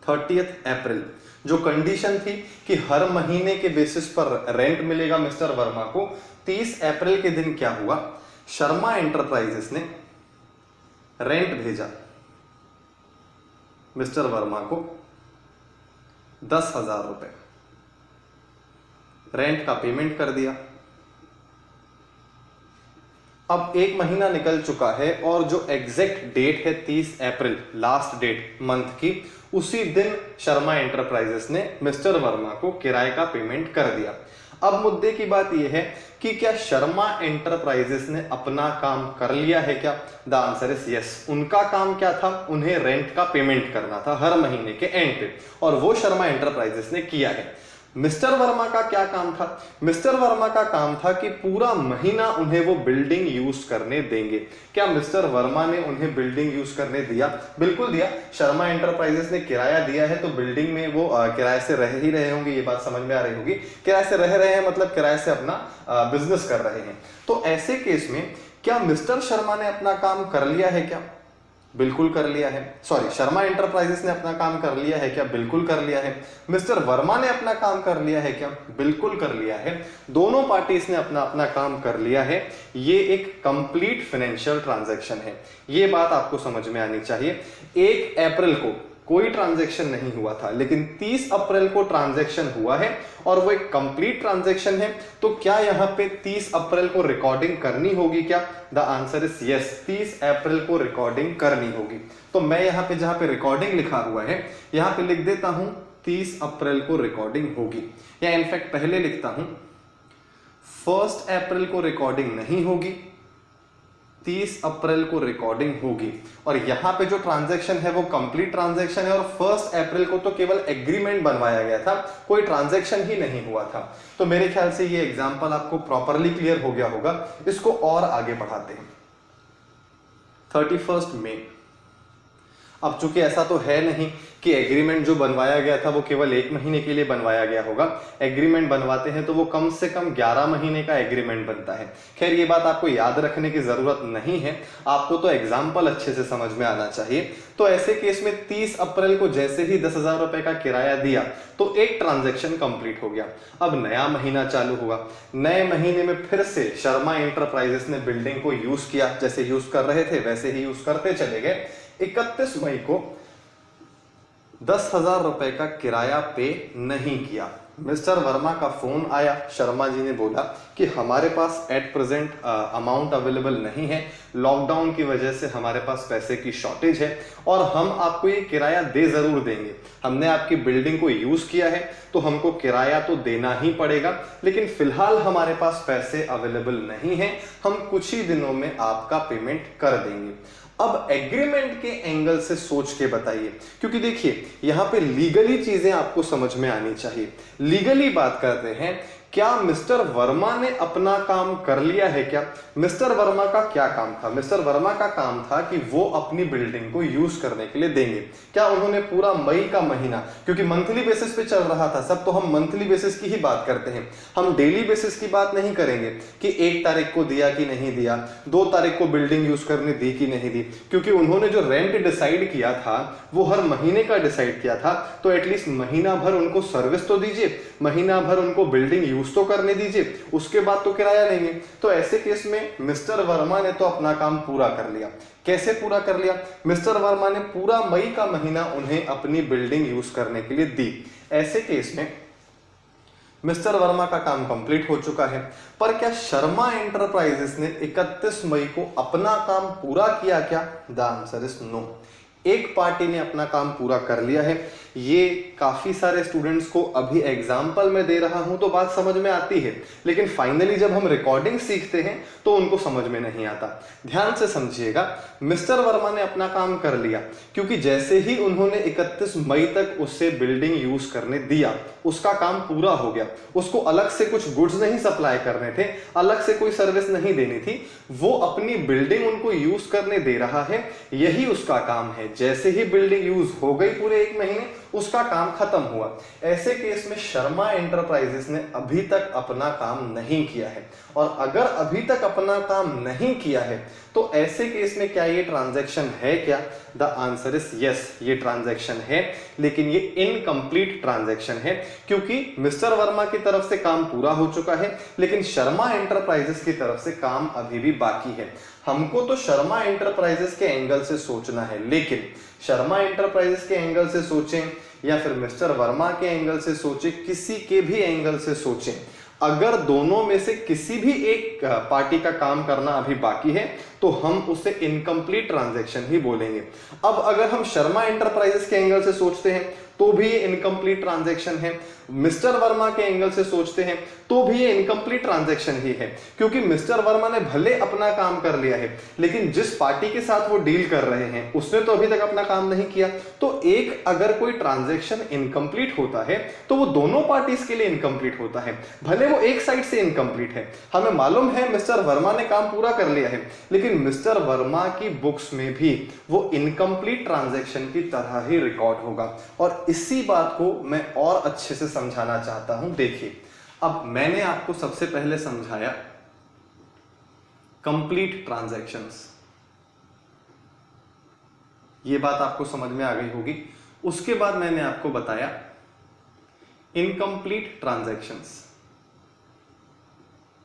30 अप्रैल जो कंडीशन थी कि हर महीने के बेसिस पर रेंट मिलेगा मिस्टर वर्मा को, 30 अप्रैल के दिन क्या हुआ? शर्मा एंटरप्राइजेस ने रेंट भेजा मिस्टर वर्मा को 10,000 रुपए, रेंट का पेमेंट कर दिया। अब 1 महीना निकल चुका है और जो एग्जैक्ट डेट है 30 अप्रैल, लास्ट डेट मंथ की, उसी दिन शर्मा एंटरप्राइजेस ने मिस्टर वर्मा को किराए का पेमेंट कर दिया। अब मुद्दे की बात यह है कि क्या शर्मा एंटरप्राइजेस ने अपना काम कर लिया है क्या? The answer is yes. उनका काम क्या था? उन्हें रेंट का पेमेंट करना था हर महीने के एंड पे, और वो शर्मा एंटरप्राइजेस ने किया है। मिस्टर वर्मा का क्या काम था? मिस्टर वर्मा का काम था कि पूरा महीना उन्हें वो बिल्डिंग यूज करने देंगे। क्या मिस्टर वर्मा ने उन्हें बिल्डिंग यूज करने दिया? बिल्कुल दिया। शर्मा एंटरप्राइजेस ने किराया दिया है तो बिल्डिंग में वो किराए से रह ही रहे होंगे, ये बात समझ में आ रही होगी। किराए से रह रहे हैं मतलब किराए से अपना बिजनेस कर रहे हैं। तो ऐसे केस में क्या मिस्टर शर्मा ने अपना काम कर लिया है क्या? बिल्कुल कर लिया है। सॉरी, शर्मा एंटरप्राइजेस ने अपना काम कर लिया है क्या? बिल्कुल कर लिया है। मिस्टर वर्मा ने अपना काम कर लिया है क्या? बिल्कुल कर लिया है। दोनों पार्टीज ने अपना अपना काम कर लिया है। ये एक कंप्लीट फाइनेंशियल ट्रांजैक्शन है, ये बात आपको समझ में आनी चाहिए। 1 अप्रैल को कोई ट्रांजैक्शन नहीं हुआ था, लेकिन 30 अप्रैल को ट्रांजैक्शन हुआ है और वो एक कंप्लीट ट्रांजैक्शन है। तो क्या यहाँ पे 30 अप्रैल को रिकॉर्डिंग करनी होगी क्या? द आंसर इज यस, 30 अप्रैल को रिकॉर्डिंग करनी होगी। तो मैं यहाँ पे जहाँ पे रिकॉर्डिंग लिखा हुआ है यहाँ पे लिख देता हूं 30 अप्रैल को रिकॉर्डिंग होगी, या इनफैक्ट पहले लिखता हूं 1 अप्रैल को रिकॉर्डिंग नहीं होगी, 30 अप्रैल को रिकॉर्डिंग होगी। और यहां पे जो ट्रांजैक्शन है वो कंप्लीट ट्रांजैक्शन है, और 1 अप्रैल को तो केवल एग्रीमेंट बनवाया गया था, कोई ट्रांजैक्शन ही नहीं हुआ था। तो मेरे ख्याल से ये एग्जांपल आपको प्रॉपरली क्लियर हो गया होगा। इसको और आगे बढ़ाते हैं। 31 मई। अब चूंकि ऐसा तो है नहीं कि एग्रीमेंट जो बनवाया गया था वो केवल 1 महीने के लिए बनवाया गया होगा। एग्रीमेंट बनवाते हैं तो वो कम से कम 11 महीने का एग्रीमेंट बनता है। खैर ये बात आपको याद रखने की जरूरत नहीं है, आपको तो एग्जाम्पल अच्छे से समझ में आना चाहिए। तो ऐसे केस में 30 अप्रैल को जैसे ही 10,000 रुपए का किराया दिया तो एक ट्रांजेक्शन कंप्लीट हो गया। अब नया महीना चालू हुआ, नए महीने में फिर से शर्मा एंटरप्राइजेस ने बिल्डिंग को यूज किया, जैसे यूज कर रहे थे वैसे ही यूज करते चले गए। 31 मई को 10,000 रुपए का किराया पे नहीं किया। मिस्टर वर्मा का फोन आया, शर्मा जी ने बोला कि हमारे पास एट प्रेजेंट अमाउंट अवेलेबल नहीं है, लॉकडाउन की वजह से हमारे पास पैसे की शॉर्टेज है और हम आपको ये किराया दे जरूर देंगे। हमने आपकी बिल्डिंग को यूज किया है तो हमको किराया तो देना ही पड़ेगा, लेकिन फिलहाल हमारे पास पैसे अवेलेबल नहीं है, हम कुछ ही दिनों में आपका पेमेंट कर देंगे। अब एग्रीमेंट के एंगल से सोच के बताइए, क्योंकि देखिए यहां पे लीगली चीजें आपको समझ में आनी चाहिए। लीगली बात करते हैं, क्या मिस्टर वर्मा ने अपना काम कर लिया है क्या? मिस्टर वर्मा का क्या काम था? मिस्टर वर्मा का काम था कि वो अपनी बिल्डिंग को यूज करने के लिए देंगे। क्या उन्होंने पूरा मई का महीना, क्योंकि मंथली बेसिस पे चल रहा था सब, तो हम मंथली बेसिस की ही बात करते हैं, हम डेली बेसिस की बात नहीं करेंगे कि 1 तारीख को दिया कि नहीं दिया, 2 तारीख को बिल्डिंग यूज करने दी कि नहीं दी, क्योंकि उन्होंने जो रेंट डिसाइड किया था वो हर महीने का डिसाइड किया था। तो एटलीस्ट महीना भर उनको सर्विस तो दीजिए, महीना भर उनको बिल्डिंग यूज तो करने दीजिए, उसके बाद तो किराया लेंगे। तो ऐसे केस में मिस्टर वर्मा ने तो अपना काम पूरा कर लिया। कैसे पूरा कर लिया? मिस्टर वर्मा ने पूरा मई का महीना उन्हें अपनी बिल्डिंग यूज करने के लिए दी। ऐसे केस में मिस्टर वर्मा का काम कंप्लीट हो चुका है। पर क्या शर्मा एंटरप्राइजेस ने 31 मई को अपना काम पूरा किया क्या? The answer is no. एक पार्टी ने अपना काम पूरा कर लिया है। ये काफी सारे स्टूडेंट्स को अभी एग्जाम्पल में दे रहा हूं तो बात समझ में आती है, लेकिन फाइनली जब हम रिकॉर्डिंग सीखते हैं तो उनको समझ में नहीं आता। ध्यान से समझिएगा, मिस्टर वर्मा ने अपना काम कर लिया क्योंकि जैसे ही उन्होंने 31 मई तक उससे बिल्डिंग यूज करने दिया उसका काम पूरा हो गया। उसको अलग से कुछ गुड्स नहीं सप्लाई करने थे, अलग से कोई सर्विस नहीं देनी थी, वो अपनी बिल्डिंग उनको यूज करने दे रहा है, यही उसका काम है। जैसे ही बिल्डिंग यूज हो गई पूरे 1 महीने, उसका काम खत्म हुआ। ऐसे केस में शर्मा एंटरप्राइजेस ने अभी तक अपना काम नहीं किया है, और अगर अभी तक अपना काम नहीं किया है तो ऐसे केस में क्या ये ट्रांजैक्शन है क्या? द आंसर इज यस, ये ट्रांजैक्शन है, लेकिन ये इनकम्प्लीट ट्रांजैक्शन है क्योंकि मिस्टर वर्मा की तरफ से काम पूरा हो चुका है, लेकिन शर्मा एंटरप्राइजेस की तरफ से काम अभी भी बाकी है। हमको तो शर्मा एंटरप्राइजेस के एंगल से सोचना है, लेकिन शर्मा एंटरप्राइजेस के एंगल से सोचें या फिर मिस्टर वर्मा के एंगल से सोचें, किसी के भी एंगल से सोचें, अगर दोनों में से किसी भी एक पार्टी का काम करना अभी बाकी है तो हम उसे इनकम्प्लीट ट्रांजैक्शन ही बोलेंगे। अब अगर हम शर्मा एंटरप्राइजेस के एंगल से सोचते हैं तो भी ये इनकम्प्लीट ट्रांजैक्शन है, मिस्टर वर्मा के एंगल से सोचते हैं तो भी ये इनकम्प्लीट ट्रांजैक्शन ही है, क्योंकि मिस्टर वर्मा ने भले अपना काम कर लिया है लेकिन जिस पार्टी के साथ वो डील कर रहे हैं उसने तो अभी तक अपना काम नहीं किया। तो एक अगर कोई ट्रांजैक्शन इनकम्प्लीट होता है तो वो दोनों पार्टीज के लिए इनकम्प्लीट होता है, भले वो एक साइड से इनकम्प्लीट है। हमें मालूम है मिस्टर वर्मा ने काम पूरा कर लिया है, लेकिन मिस्टर वर्मा की बुक्स में भी वो इनकम्प्लीट ट्रांजैक्शन की तरह ही रिकॉर्ड होगा। और इसी बात को मैं और अच्छे से समझाना चाहता हूं। देखिए, अब मैंने आपको सबसे पहले समझाया कंप्लीट ट्रांजैक्शंस, ये बात आपको समझ में आ गई होगी। उसके बाद मैंने आपको बताया इनकम्प्लीट ट्रांजैक्शंस,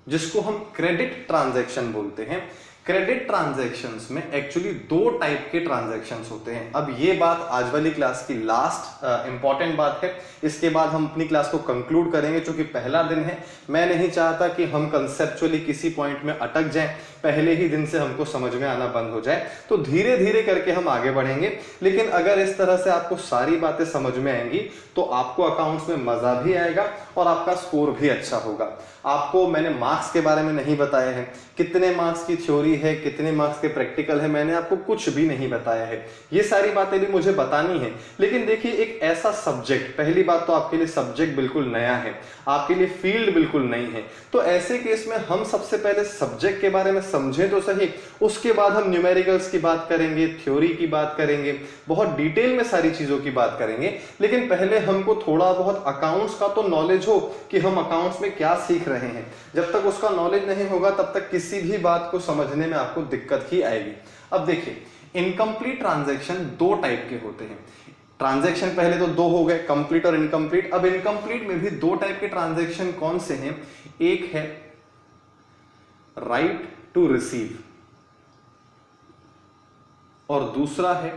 जिसको हम क्रेडिट ट्रांजैक्शन बोलते हैं। क्रेडिट ट्रांजैक्शंस में एक्चुअली दो टाइप के ट्रांजैक्शंस होते हैं। अब ये बात आज वाली क्लास की लास्ट इंपॉर्टेंट बात है, इसके बाद हम अपनी क्लास को कंक्लूड करेंगे। क्योंकि पहला दिन है, मैं नहीं चाहता कि हम कंसेप्चुअली किसी पॉइंट में अटक जाएं, पहले ही दिन से हमको समझ में आना बंद हो जाए। तो धीरे धीरे करके हम आगे बढ़ेंगे, लेकिन अगर इस तरह से आपको सारी बातें समझ में आएंगी तो आपको अकाउंट्स में मजा भी आएगा और आपका स्कोर भी अच्छा होगा। आपको मैंने मार्क्स के बारे में नहीं बताया है, कितने मार्क्स की थ्योरी है, कितने मार्क्स के प्रैक्टिकल है, मैंने आपको कुछ भी नहीं बताया है। ये सारी बातें भी मुझे बतानी है। लेकिन देखिए, एक ऐसा सब्जेक्ट, पहली बात तो आपके लिए सब्जेक्ट बिल्कुल नया है, आपके लिए फील्ड बिल्कुल नई है। तो ऐसे केस में हम सबसे पहले सब्जेक्ट के बारे में समझें तो सही, उसके बाद हम न्यूमेरिकल्स की बात करेंगे, थ्योरी की बात करेंगे, बहुत डिटेल में सारी चीजों की बात करेंगे। लेकिन पहले हमको थोड़ा बहुत अकाउंट्स का तो नॉलेज हो कि हम अकाउंट्स में क्या सीख रहे हैं। जब तक उसका नॉलेज नहीं होगा तब तक किसी भी बात को समझने में आपको दिक्कत ही आएगी। अब देखिए, इनकम्प्लीट ट्रांजैक्शन दो टाइप के होते हैं। ट्रांजैक्शन पहले तो दो हो गए, कंप्लीट और इनकम्प्लीट। अब इनकम्प्लीट में भी दो टाइप के ट्रांजैक्शन कौन से हैं? एक है राइट टू रिसीव और दूसरा है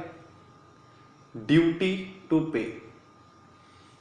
ड्यूटी टू पे।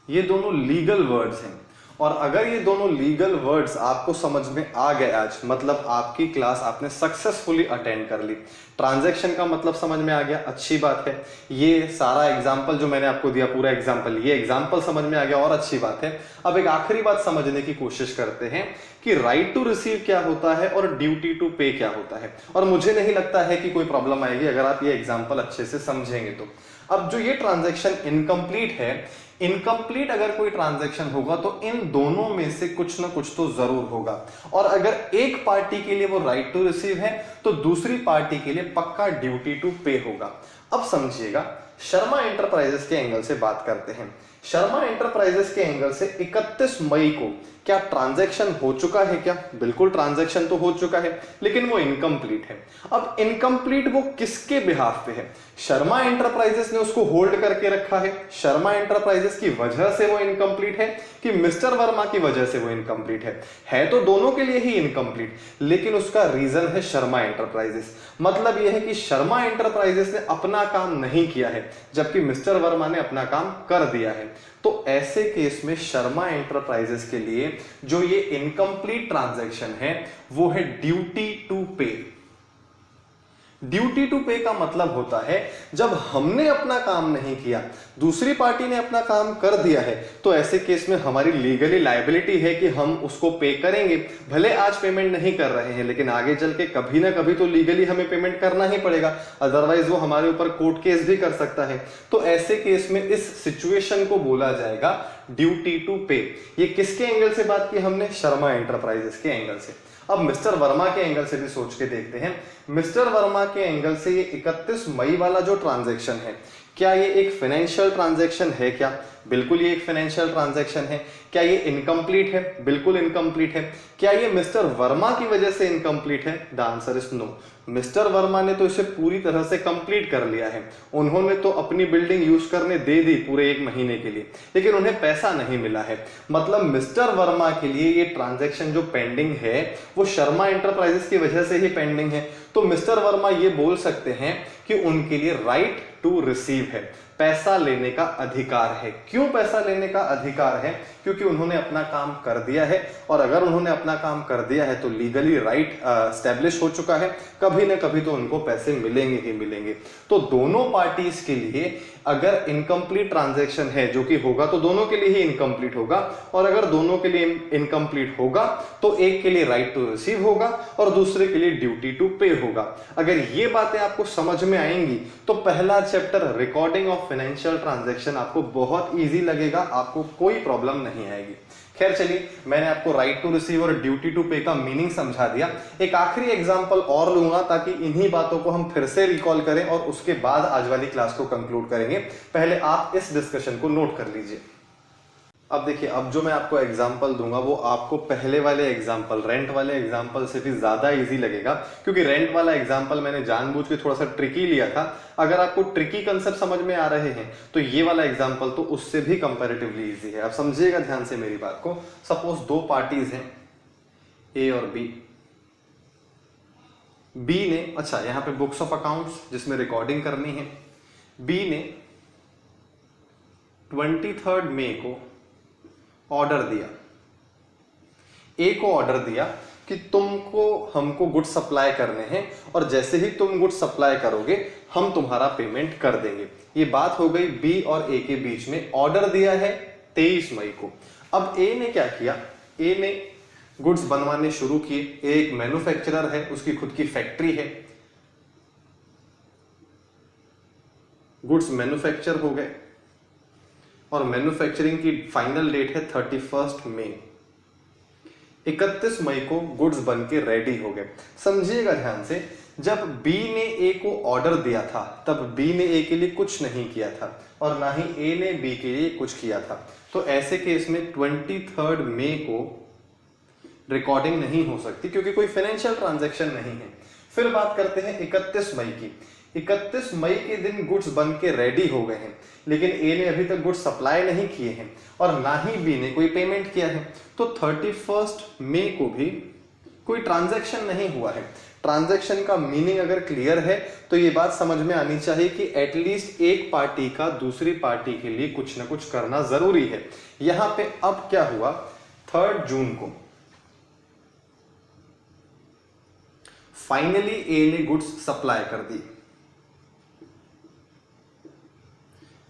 ये दोनों लीगल वर्ड्स हैं, और अगर ये दोनों लीगल वर्ड्स आपको समझ में आ गए आज, मतलब आपकी क्लास आपने सक्सेसफुली अटेंड कर ली, ट्रांजैक्शन का मतलब समझ में आ गया, अच्छी बात है। ये सारा एग्जाम्पल जो मैंने आपको दिया, पूरा एग्जाम्पल, ये एग्जाम्पल समझ में आ गया और अच्छी बात है। अब एक आखिरी बात समझने की कोशिश करते हैं कि राइट टू रिसीव क्या होता है और ड्यूटी टू पे क्या होता है। और मुझे नहीं लगता है कि कोई प्रॉब्लम आएगी अगर आप ये एग्जाम्पल अच्छे से समझेंगे तो। अब जो ये ट्रांजैक्शन इनकम्प्लीट है, इनकम्प्लीट अगर कोई ट्रांजैक्शन होगा तो इन दोनों में से कुछ ना कुछ तो जरूर होगा। और अगर एक पार्टी के लिए वो राइट टू रिसीव है तो दूसरी पार्टी के लिए पक्का ड्यूटी टू पे होगा। अब समझिएगा, शर्मा एंटरप्राइजेस के एंगल से बात करते हैं। शर्मा एंटरप्राइजेस के एंगल से 31 मई को क्या ट्रांजैक्शन हो चुका है? क्या बिल्कुल ट्रांजैक्शन तो हो चुका है, लेकिन वो इनकम्प्लीट है। अब इनकम्प्लीट वो किसके बिहाफ पे है? शर्मा एंटरप्राइजेस ने उसको होल्ड करके रखा है, शर्मा एंटरप्राइजेस की वजह से वो इनकम्प्लीट है, कि मिस्टर वर्मा की वजह से वो इनकम्प्लीट है तो दोनों के लिए ही इनकम्प्लीट, लेकिन उसका रीजन है शर्मा एंटरप्राइजेस। मतलब यह है कि शर्मा एंटरप्राइजेस ने अपना काम नहीं किया है, जबकि मिस्टर वर्मा ने अपना काम कर दिया है। तो ऐसे केस में शर्मा एंटरप्राइजेस के लिए जो ये इनकम्प्लीट ट्रांजैक्शन है वो है ड्यूटी टू पे। ड्यूटी टू पे का मतलब होता है जब हमने अपना काम नहीं किया, दूसरी पार्टी ने अपना काम कर दिया है, तो ऐसे केस में हमारी लीगली लायबिलिटी है कि हम उसको पे करेंगे। भले आज पेमेंट नहीं कर रहे हैं, लेकिन आगे चल के कभी ना कभी तो लीगली हमें पेमेंट करना ही पड़ेगा, अदरवाइज वो हमारे ऊपर कोर्ट केस भी कर सकता है। तो ऐसे केस में इस सिचुएशन को बोला जाएगा ड्यूटी टू पे। ये किसके एंगल से बात की हमने? शर्मा एंटरप्राइजेस के एंगल से। अब मिस्टर वर्मा के एंगल से भी सोच के देखते हैं। मिस्टर वर्मा के एंगल से ये 31 मई वाला जो ट्रांजैक्शन है, क्या ये एक फाइनेंशियल ट्रांजैक्शन है? क्या बिल्कुल ये एक फाइनेंशियल ट्रांजैक्शन है। क्या ये इनकम्प्लीट है? बिल्कुल इनकम्प्लीट है। क्या ये मिस्टर वर्मा की वजह से इनकम्प्लीट है? The answer is no. Mister Verma ने तो इसे पूरी तरह से कंप्लीट कर लिया है। उन्होंने तो अपनी बिल्डिंग यूज करने दे दी पूरे 1 महीने के लिए, लेकिन उन्हें पैसा नहीं मिला है। मतलब मिस्टर वर्मा के लिए ये ट्रांजैक्शन जो पेंडिंग है वो शर्मा एंटरप्राइजेस की वजह से ही पेंडिंग है। तो मिस्टर वर्मा ये बोल सकते हैं कि उनके लिए राइट टू रिसीव है, पैसा लेने का अधिकार है। क्यों पैसा लेने का अधिकार है? क्योंकि उन्होंने अपना काम कर दिया है, और अगर उन्होंने अपना काम कर दिया है तो लीगली राइट एस्टेब्लिश हो चुका है, कभी ना कभी तो उनको पैसे मिलेंगे ही मिलेंगे। तो दोनों पार्टीज के लिए अगर इनकम्प्लीट ट्रांजैक्शन है, जो कि होगा तो दोनों के लिए ही इनकम्प्लीट होगा, और अगर दोनों के लिए इनकम्प्लीट होगा तो एक के लिए राइट टू रिसीव होगा और दूसरे के लिए ड्यूटी टू पे होगा। अगर ये बातें आपको समझ में आएंगी तो पहला chapter recording of financial transaction आपको बहुत इजी लगेगा, आपको कोई प्रॉब्लम नहीं आएगी। खैर चलिए, मैंने आपको राइट टू रिसीव और ड्यूटी टू पे का मीनिंग समझा दिया। एक आखिरी एग्जांपल और लूंगा ताकि इन्हीं बातों को हम फिर से रिकॉल करें और उसके बाद आज वाली क्लास को कंक्लूड करेंगे। पहले आप इस डिस्कशन को नोट कर लीजिए। अब देखिए, अब जो मैं आपको एग्जाम्पल दूंगा वो आपको पहले वाले एग्जाम्पल, रेंट वाले एग्जाम्पल से भी ज्यादा इजी लगेगा, क्योंकि रेंट वाला एग्जाम्पल मैंने जानबूझ के थोड़ा सा ट्रिकी लिया था। अगर आपको ट्रिकी कंसेप्ट समझ में आ रहे हैं तो ये वाला एग्जाम्पल तो उससे भी कंपैरेटिवली इजी है। अब समझिएगा ध्यान से मेरी बात को। सपोज दो पार्टीज हैं, ए और बी। बी ने, अच्छा यहाँ पे बुक्स ऑफ अकाउंट्स जिसमें रिकॉर्डिंग करनी है, बी ने 23 मई को ऑर्डर दिया, ए को ऑर्डर दिया कि तुमको हमको गुड्स सप्लाई करने हैं और जैसे ही तुम गुड्स सप्लाई करोगे हम तुम्हारा पेमेंट कर देंगे। ये बात हो गई बी और ए के बीच में। ऑर्डर दिया है 23 मई को। अब ए ने क्या किया, ए ने गुड्स बनवाने शुरू किए। ए एक मैन्युफैक्चरर है, उसकी खुद की फैक्ट्री है, गुड्स मैन्युफैक्चर हो गए और मैन्युफैक्चरिंग की फाइनल डेट है 31 मई। 31 मई को गुड्स बन के रेडी हो गए। समझिएगा ध्यान से, जब बी ने ए को ऑर्डर दिया था तब बी ने ए के लिए कुछ नहीं किया था और ना ही ए ने बी के लिए कुछ किया था। तो ऐसे केस में 23 मई को रिकॉर्डिंग नहीं हो सकती क्योंकि कोई फाइनेंशियल ट्रांजैक्शन नहीं है। फिर बात करते हैं 31 मई की। 31 मई के दिन गुड्स बन के रेडी हो गए हैं लेकिन ए ने अभी तक गुड्स सप्लाई नहीं किए हैं और ना ही बी ने कोई पेमेंट किया है। तो 31 मई को भी कोई ट्रांजैक्शन नहीं हुआ है। ट्रांजैक्शन का मीनिंग अगर क्लियर है तो ये बात समझ में आनी चाहिए कि एटलीस्ट एक पार्टी का दूसरी पार्टी के लिए कुछ ना कुछ करना जरूरी है। यहां पे अब क्या हुआ, 3 जून को फाइनली ए ने गुड्स सप्लाई कर दी,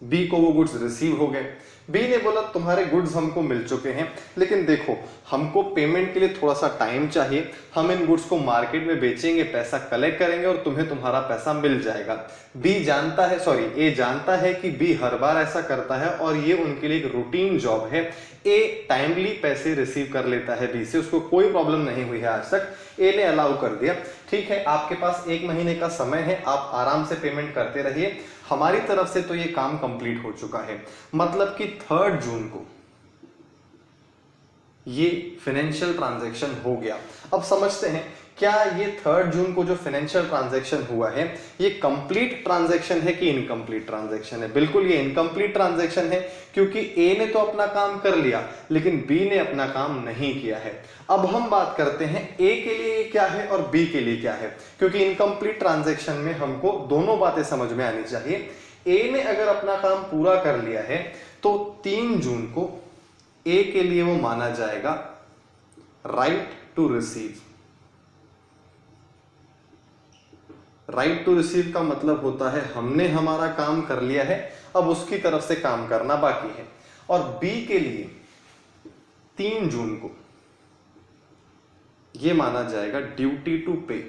बी को वो गुड्स रिसीव हो गए। बी ने बोला तुम्हारे गुड्स हमको मिल चुके हैं लेकिन देखो हमको पेमेंट के लिए थोड़ा सा टाइम चाहिए, हम इन गुड्स को मार्केट में बेचेंगे, पैसा कलेक्ट करेंगे और तुम्हें तुम्हारा पैसा मिल जाएगा। बी जानता है, सॉरी ए जानता है कि बी हर बार ऐसा करता है और ये उनके लिए एक रूटीन जॉब है। ए टाइमली पैसे रिसीव कर लेता है बी से, उसको कोई प्रॉब्लम नहीं हुई है आज तक। ए ने अलाउ कर दिया, ठीक है आपके पास 1 महीने का समय है, आप आराम से पेमेंट करते रहिए, हमारी तरफ से तो ये काम कंप्लीट हो चुका है। मतलब कि 3 जून को ये फाइनेंशियल ट्रांजैक्शन हो गया। अब समझते हैं क्या ये 3 जून को जो फाइनेंशियल ट्रांजैक्शन हुआ है ये कंप्लीट ट्रांजैक्शन है कि इनकम्प्लीट ट्रांजैक्शन है। बिल्कुल ये इनकम्प्लीट ट्रांजैक्शन है क्योंकि ए ने तो अपना काम कर लिया लेकिन बी ने अपना काम नहीं किया है। अब हम बात करते हैं ए के लिए क्या है और बी के लिए क्या है, क्योंकि इनकम्प्लीट ट्रांजैक्शन में हमको दोनों बातें समझ में आनी चाहिए। ए ने अगर अपना काम पूरा कर लिया है तो 3 जून को ए के लिए वो माना जाएगा right to receive. Right to receive का मतलब होता है हमने हमारा काम कर लिया है, अब उसकी तरफ से काम करना बाकी है। और बी के लिए 3 जून को यह माना जाएगा ड्यूटी टू पे।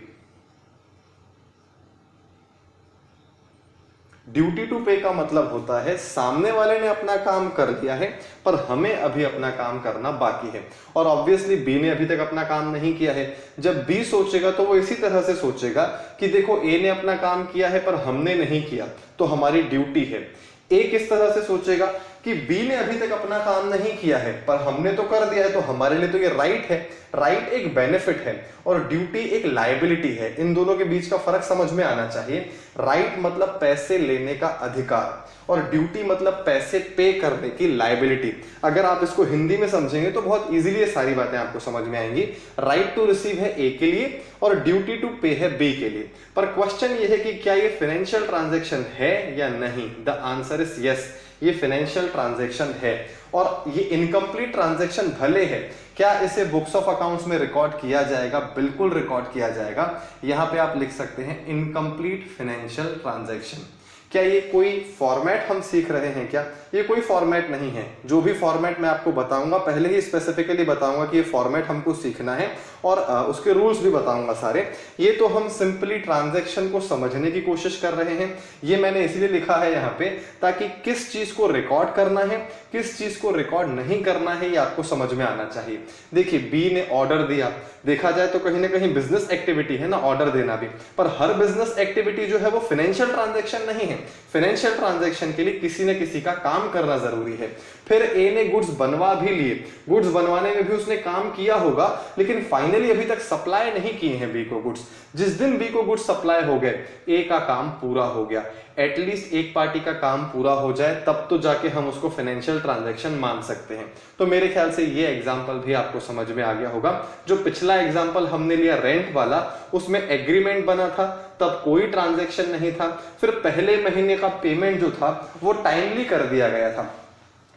ड्यूटी टू पे का मतलब होता है सामने वाले ने अपना काम कर दिया है पर हमें अभी अपना काम करना बाकी है। और ऑब्वियसली बी ने अभी तक अपना काम नहीं किया है। जब बी सोचेगा तो वो इसी तरह से सोचेगा कि देखो ए ने अपना काम किया है पर हमने नहीं किया तो हमारी ड्यूटी है। ए किस तरह से सोचेगा कि बी ने अभी तक अपना काम नहीं किया है पर हमने तो कर दिया है तो हमारे लिए तो ये राइट है। राइट एक बेनिफिट है और ड्यूटी एक लायबिलिटी है। इन दोनों के बीच का फर्क समझ में आना चाहिए। राइट मतलब पैसे लेने का अधिकार और ड्यूटी मतलब पैसे पे करने की लायबिलिटी। अगर आप इसको हिंदी में समझेंगे तो बहुत इजीली ये सारी बातें आपको समझ में आएंगी। राइट टू रिसीव है ए के लिए और ड्यूटी टू पे है बी के लिए। पर क्वेश्चन ये है कि क्या ये फाइनेंशियल ट्रांजैक्शन है या नहीं। द आंसर इज यस, ये फाइनेंशियल ट्रांजैक्शन है और ये इनकम्प्लीट ट्रांजैक्शन भले है। क्या इसे बुक्स ऑफ अकाउंट्स में रिकॉर्ड किया जाएगा? बिल्कुल रिकॉर्ड किया जाएगा। यहां पे आप लिख सकते हैं इनकम्प्लीट फाइनेंशियल ट्रांजैक्शन। क्या ये कोई फॉर्मेट हम सीख रहे हैं क्या? ये कोई फॉर्मेट नहीं है। जो भी फॉर्मेट मैं आपको बताऊंगा पहले ही स्पेसिफिकली बताऊंगा कि ये फॉर्मेट हमको सीखना है और उसके रूल्स भी बताऊंगा सारे। ये तो हम सिंपली ट्रांजैक्शन को समझने की कोशिश कर रहे हैं। ये मैंने इसलिए लिखा है यहाँ पे ताकि किस चीज को रिकॉर्ड करना है किस चीज को रिकॉर्ड नहीं करना है ये आपको समझ में आना चाहिए। देखिए बी ने ऑर्डर दिया, देखा जाए तो कहीं ना कहीं बिजनेस एक्टिविटी है ना ऑर्डर देना भी, पर हर बिजनेस एक्टिविटी जो है वो फाइनेंशियल ट्रांजैक्शन नहीं है। फाइनेंशियल ट्रांजैक्शन के लिए किसी न किसी का काम करना जरूरी है। फिर ए ने गुड्स बनवा भी लिए, गुड्स बनवाने में भी उसने काम किया होगा लेकिन फाइनल फाइनली अभी तक सप्लाई नहीं किए हैं बी को गुड्स। जिस दिन बी को गुड्स सप्लाई हो गए, ए का काम पूरा हो गया। एटलीस्ट एक पार्टी का काम पूरा हो जाए तब तो जाके हम उसको फाइनेंशियल ट्रांजैक्शन मान सकते हैं। तो मेरे ख्याल से ये एग्जांपल भी आपको समझ में आ गया होगा। जो पिछला एग्जांपल हमने लिया रेंट वाला, उसमें एग्रीमेंट बना था, तब कोई ट्रांजैक्शन नहीं था। फिर पहले महीने का पेमेंट जो था वो टाइमली कर दिया गया था।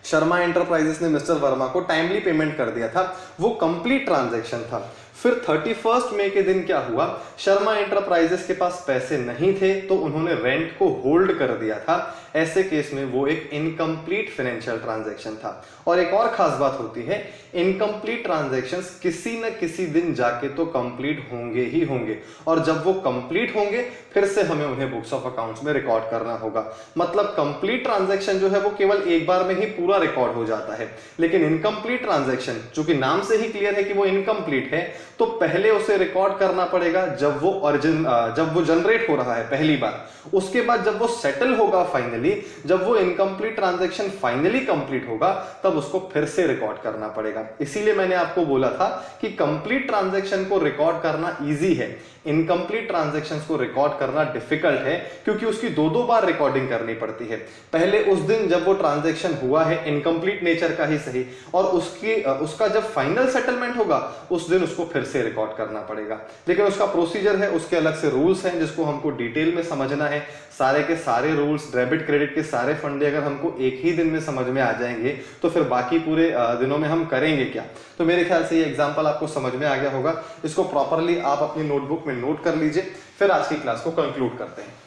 शर्मा एंटरप्राइजेस ने मिस्टर वर्मा को टाइमली पेमेंट कर दिया था, वो कंप्लीट ट्रांजैक्शन था। फिर 31 मई के दिन क्या हुआ, शर्मा एंटरप्राइजेस के पास पैसे नहीं थे तो उन्होंने रेंट को होल्ड कर दिया था। ऐसे केस में वो एक इनकम्प्लीट फाइनेंशियल ट्रांजैक्शन था। और एक और खास बात होती है, इनकम्प्लीट ट्रांजैक्शंस किसी न किसी दिन जाके तो कंप्लीट होंगे ही होंगे, और जब वो कंप्लीट होंगे फिर से हमें उन्हें बुक्स ऑफ अकाउंट्स में रिकॉर्ड करना होगा। मतलब कंप्लीट ट्रांजैक्शन जो है वो केवल एक बार में ही पूरा रिकॉर्ड हो जाता है, लेकिन इनकम्प्लीट ट्रांजैक्शन, जो कि नाम से ही क्लियर है कि वो इनकम्प्लीट है, तो पहले उसे रिकॉर्ड करना पड़ेगा जब वो जनरेट हो रहा है पहली बार। उसके बाद जब वो सेटल होगा फाइनली, जब वो इनकम्प्लीट ट्रांजैक्शन फाइनली कंप्लीट होगा, तब उसको फिर से रिकॉर्ड करना पड़ेगा। इसीलिए मैंने आपको बोला था कि कंप्लीट ट्रांजैक्शन को रिकॉर्ड करना इजी है, इनकम्प्लीट ट्रांजैक्शंस को रिकॉर्ड करना डिफिकल्ट है, क्योंकि उसकी दो बार रिकॉर्डिंग करनी पड़ती है। पहले उस दिन जब वो ट्रांजैक्शन हुआ है, इनकम्प्लीट नेचर का ही सही, और उसका जब फाइनल सेटलमेंट होगा उस दिन उसको फिर से रिकॉर्ड करना पड़ेगा। लेकिन उसका प्रोसीजर है, उसके अलग से रूल्स हैं जिसको हमको डिटेल में समझना है। सारे के सारे रूल्स, डेबिट क्रेडिट के सारे फंडे अगर हमको एक ही दिन में समझ में आ जाएंगे तो फिर बाकी पूरे दिनों में हम करेंगे क्या। तो मेरे ख्याल से ये एग्जांपल आपको समझ में आ गया होगा। इसको प्रॉपरली आप अपनी नोटबुक में नोट कर लीजिए, फिर आज की क्लास को कंक्लूड करते हैं।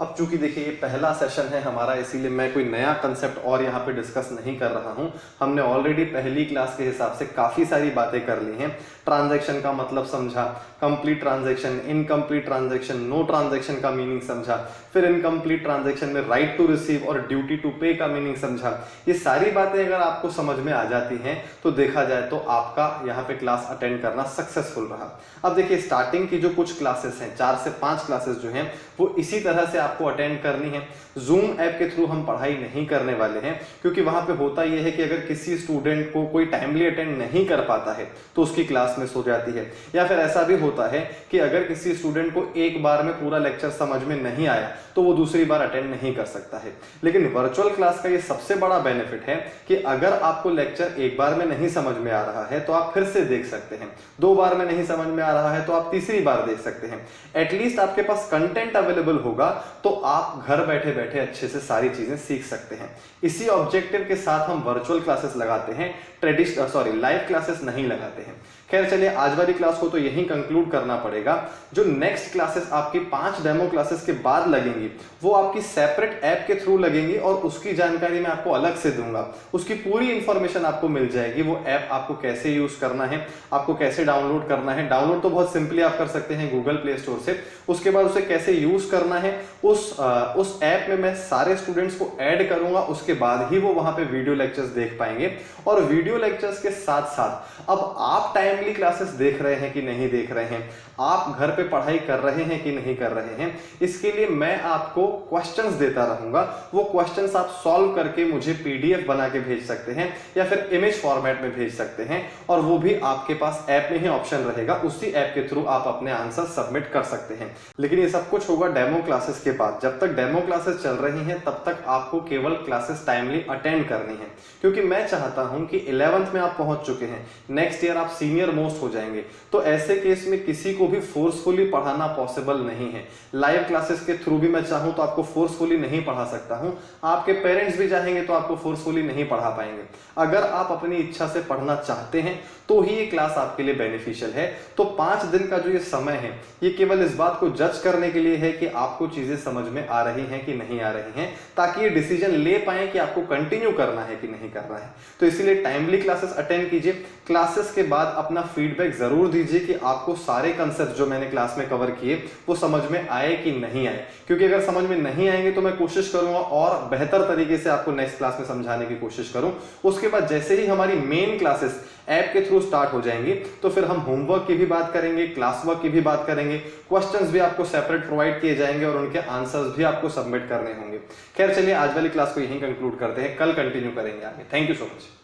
अब चूंकि देखिए ये पहला सेशन है हमारा, इसीलिए मैं कोई नया कंसेप्ट और यहाँ पे डिस्कस नहीं कर रहा हूँ। हमने ऑलरेडी पहली क्लास के हिसाब से काफ़ी सारी बातें कर ली हैं। ट्रांजैक्शन का मतलब समझा, complete transaction, incomplete transaction, no transaction का मीनिंग समझा, फिर इनकम्प्लीट ट्रांजैक्शन में राइट टू रिसीव और ड्यूटी टू पे का मीनिंग समझा। ये सारी बातें अगर आपको समझ में आ जाती हैं तो देखा जाए तो आपका यहाँ पे क्लास अटेंड करना सक्सेसफुल रहा। अब देखिए स्टार्टिंग की जो कुछ क्लासेस हैं, 4 से 5 क्लासेस जो हैं वो इसी तरह से आपको अटेंड करनी है। जूम ऐप के थ्रू हम पढ़ाई नहीं करने वाले हैं, क्योंकि वहां पे होता यह है कि अगर किसी स्टूडेंट को कोई टाइमली अटेंड नहीं कर पाता है तो उसकी क्लास मिस हो जाती है, या फिर ऐसा भी होता है कि अगर किसी स्टूडेंट को एक बार में पूरा लेक्चर समझ में नहीं आया तो वो दूसरी बार अटेंड नहीं कर सकता है। लेकिन वर्चुअल क्लास का ये सबसे बड़ा बेनिफिट है कि अगर आपको लेक्चर एक बार में नहीं समझ में आ रहा है तो आप फिर से देख सकते हैं, 2 बार में नहीं समझ में आ रहा है तो आप तीसरी बार देख सकते हैं। एटलीस्ट आपके पास कंटेंट अवेलेबल होगा तो आप घर बैठे बैठे अच्छे से सारी चीजें सीख सकते हैं। इसी ऑब्जेक्टिव के साथ हम वर्चुअल क्लासेस लगाते हैं, लाइव क्लासेस नहीं लगाते हैं। खैर चलिए, आज वाली क्लास को तो यहीं कंक्लूड करना पड़ेगा। जो नेक्स्ट क्लासेस आपकी 5 डेमो क्लासेस के बाद लगेंगी वो आपकी सेपरेट ऐप के थ्रू लगेंगी, और उसकी जानकारी मैं आपको अलग से दूंगा। उसकी पूरी इंफॉर्मेशन आपको मिल जाएगी। वो ऐप आपको कैसे यूज करना है, आपको कैसे डाउनलोड करना है। डाउनलोड तो बहुत सिंपली आप कर सकते हैं गूगल प्ले स्टोर से। उसके बाद उसे कैसे यूज करना है, उस ऐप में मैं सारे स्टूडेंट्स को ऐड करूंगा, उसके बाद ही वो वहां पे वीडियो लेक्चर्स देख पाएंगे। और वीडियो लेक्चर्स के साथ साथ अब आप टाइमली क्लासेस देख रहे हैं कि नहीं देख रहे हैं, आप घर पे पढ़ाई कर रहे हैं कि नहीं कर रहे हैं, इसके लिए मैं आपको क्वेश्चंस देता रहूंगा। वो क्वेश्चंस आप सॉल्व करके मुझे पीडीएफ बना के भेज सकते हैं या फिर इमेज फॉर्मेट में भेज सकते हैं, और वो भी आपके पास ऐप में ही ऑप्शन रहेगा। उसी ऐप के थ्रू आप अपने आंसर सबमिट कर सकते हैं। लेकिन ये सब कुछ होगा डेमो क्लासेस के बाद। जब तक डेमो क्लासेस चल रही हैं तब तक आपको केवल क्लासेस टाइमली अटेंड करनी है, क्योंकि मैं चाहता हूं कि 11th में आप पहुंच चुके हैं, नेक्स्ट ईयर आप सीनियर मोस्ट हो जाएंगे, तो ऐसे केस में किसी को भी फोर्सफुली पढ़ाना पॉसिबल नहीं है। लाइव क्लासेस के थ्रू भी मैं चाहूं तो आपको फोर्सफुली नहीं पढ़ा सकता हूं, आपके पेरेंट्स भी चाहेंगे तो आपको फोर्सफुली नहीं पढ़ा पाएंगे। अगर आप अपनी इच्छा से पढ़ना चाहते हैं तो ही ये क्लास आपके लिए बेनिफिशियल है। तो 5 दिन का जो ये समय है ये केवल इस बात को जज करने के लिए है कि आपको चीजें समझ में आ रही हैं कि नहीं आ रही हैं, ताकि ये डिसीजन ले पाए कि आपको कंटिन्यू करना है कि नहीं करना है। तो इसीलिए टाइमली क्लासेस अटेंड कीजिए। क्लासेस के बाद अपना फीडबैक जरूर दीजिए कि आपको सारे कंसेप्ट जो मैंने क्लास में कवर किए वो समझ में आए कि नहीं आए, क्योंकि अगर समझ में नहीं आएंगे तो मैं कोशिश करूंगा और बेहतर तरीके से आपको नेक्स्ट क्लास में समझाने की कोशिश करूं। उसके बाद जैसे ही हमारी मेन क्लासेस ऐप के थ्रू स्टार्ट हो जाएंगी तो फिर हम होमवर्क की भी बात करेंगे, क्लास वर्क की भी बात करेंगे, क्वेश्चंस भी आपको सेपरेट प्रोवाइड किए जाएंगे और उनके आंसर्स भी आपको सबमिट करने होंगे। खैर चलिए, आज वाली क्लास को यहीं कंक्लूड करते हैं, कल कंटिन्यू करेंगे आगे। Thank you so much.